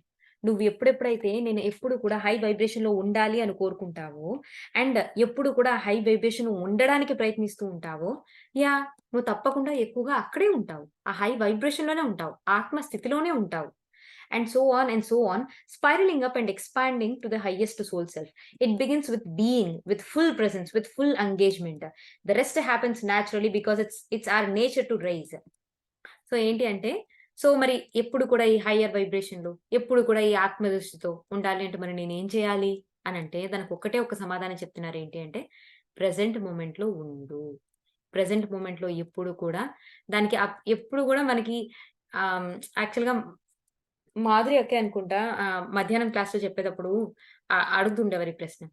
నువ్వు ఎప్పుడెప్పుడైతే నేను ఎప్పుడు కూడా హై వైబ్రేషన్‌లో ఉండాలి అని కోరుకుంటావో అండ్ ఎప్పుడు కూడా హై వైబ్రేషన్ ఉండడానికి ప్రయత్నిస్తూ ఉంటావో, యాహ్! నువ్వు తప్పకుండా ఎక్కువగా అక్కడే ఉంటావు. ఆ హై వైబ్రేషన్‌లోనే ఉంటావు. ఆత్మ స్థితిలోనే ఉంటావు. And so on, spiraling up and expanding to the highest soul self. It begins with being, with full presence, with full engagement. The rest happens naturally because it's our nature to raise. So ఏంటి అంటే, so మరి ఎప్పుడు కూడా ఈ higher వైబ్రేషన్‌లు, ఎప్పుడు కూడా ఈ ఆత్మ దృష్టితో ఉండాలి అంటే మరి నేనేం చేయాలి అనంటే, దానికి ఒక్కటే ఒక సమాధానం చెప్తున్నారు. ఏంటి అంటే, ప్రెజెంట్ మొమెంట్‌లో ఉండు. ప్రెజెంట్ మొమెంట్‌లో ఎప్పుడు కూడా దానికి ఎప్పుడు గూడా మనకి యాక్చువల్‌గా మాధురి అక్కే అనుకుంటా మధ్యాహ్నం క్లాస్‌లో చెప్పేటప్పుడు అడుగుతుండేవారు ఈ ప్రశ్న.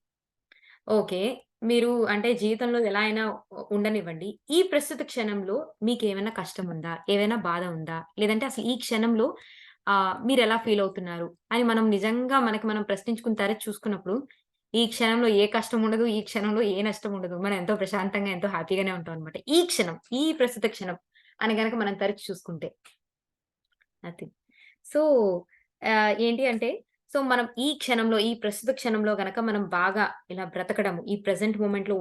ఓకే. మీరు అంటే జీవితంలో ఎలా అయినా ఉండనివ్వండి. ఈ ప్రస్తుత క్షణంలో మీకేమైనా కష్టముందా? ఏవైనా బాధ ఉందా? లేదంటే అసలు ఈ క్షణంలో మీరెలా ఫీల్ అవుతున్నారు? అని మనం నిజంగా మనకి మనం ప్రశ్నించుకుని తరచి చూసుకున్నప్పుడు, ఈ క్షణంలో ఏ కష్టం ఉండదు. ఈ క్షణంలో ఏ నష్టం ఉండదు. మనం ఎంతో ప్రశాంతంగా, ఎంతో హ్యాపీగానే ఉంటాం అన్నమాట. ఈ క్షణం, ఈ ప్రస్తుత క్షణం అని గనక మనం తరచి చూసుకుంటే. నథింగ్. సో, ఏంటి అంటే, సో, మనం ఈ క్షణంలో, ఈ ప్రస్తుత క్షణంలో గనక మనం బాగా ఇలా బ్రతకడం, ఈ ప్రెజెంట్ మొమెంట్‌లో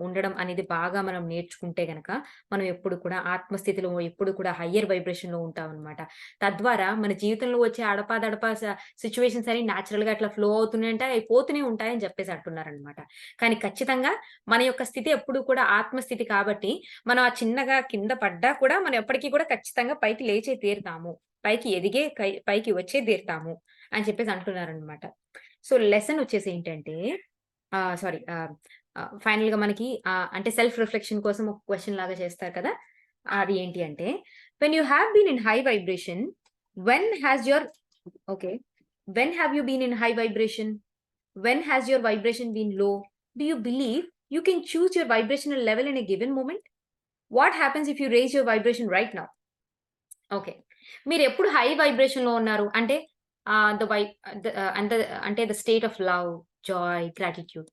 ఉండడం అనేది బాగా మనం నేర్చుకుంటే గనక, మనం ఎప్పుడు కూడా ఆత్మస్థితిలో ఎప్పుడు కూడా హయ్యర్ వైబ్రేషన్‌లో ఉంటామనమాట. తద్వారా మన జీవితంలో వచ్చే అడపాదడపా సిట్యుయేషన్స్ అన్ని నేచురల్‌గా అట్లా ఫ్లో అవుతూనే ఉంటాయి, అయి పోతూనే ఉంటాయని చెప్పేసి అంటున్నారనమాట. కానీ ఖచ్చితంగా మన యొక్క స్థితి ఎప్పుడు కూడా ఆత్మస్థితి కాబట్టి, మనం ఆ చిన్నగా కింద పడ్డా కూడా మనం ఎప్పటికి కూడా ఖచ్చితంగా పైకి లేచే తీరుతాము. పైకి ఎదిగే పైకి వచ్చే తీరుతాము అని చెప్పేసి అంటున్నారనమాట. సో, లెసన్ వచ్చేసి ఏంటంటే సారీ ఫైనల్‌గా మనకి అంటే సెల్ఫ్ రిఫ్లెక్షన్ కోసం ఒక క్వెషన్ లాగా చేస్తారు కదా! అది ఏంటి అంటే, when you have been in high vibration, when has your okay. When have you been in high vibration? When has your vibration been low? Do you believe you can choose your vibrational level in a given moment? What happens if you raise your vibration right now? Okay. మీరెప్పుడు high వైబ్రేషన్‌లో ఉన్నారు? అంటే the why the and the అంటే the state of love, joy, gratitude.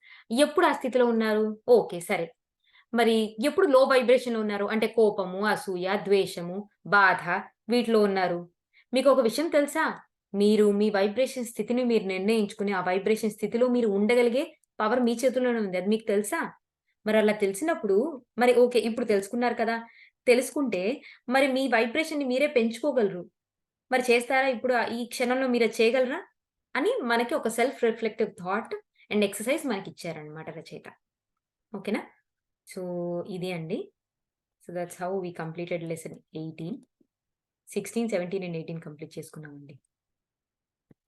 ఎప్పుడు ఆ స్థితిలో ఉన్నారు? Okay. సరే. మరి ఎప్పుడు లో వైబ్రేషన్‌లో ఉన్నారు? అంటే కోపము, అసూయ, ద్వేషము, బాధ వీటిలో ఉన్నారు. మీకొక విషయం తెలుసా? మీరు మీ వైబ్రేషన్ స్థితిని మీరు నిర్ణయించుకొని, ఆ వైబ్రేషన్ స్థితిలో మీరు ఉండగలిగే పవర్ మీ చేతుల్లోనే ఉంది. అది మీకు తెలుసా? మరలా తెలిసినప్పుడు మరి ఓకే. ఇప్పుడు తెలుసుకున్నారు కదా! తెలుసుకుంటే మరి మీ వైబ్రేషన్‌ని మీరే పెంచుకోగలరు. మరి చేస్తారా? ఇప్పుడు ఈ క్షణంలో మీరది చేయగలరా? అని మనకి ఒక self reflective thought and exercise మనకిచ్చారనమాట రచయిత. ఓకేనా? సో, ఇదే అండి. So, that's how we completed lesson 18. 16, 17 and 18 complete చేసుకున్నామండి.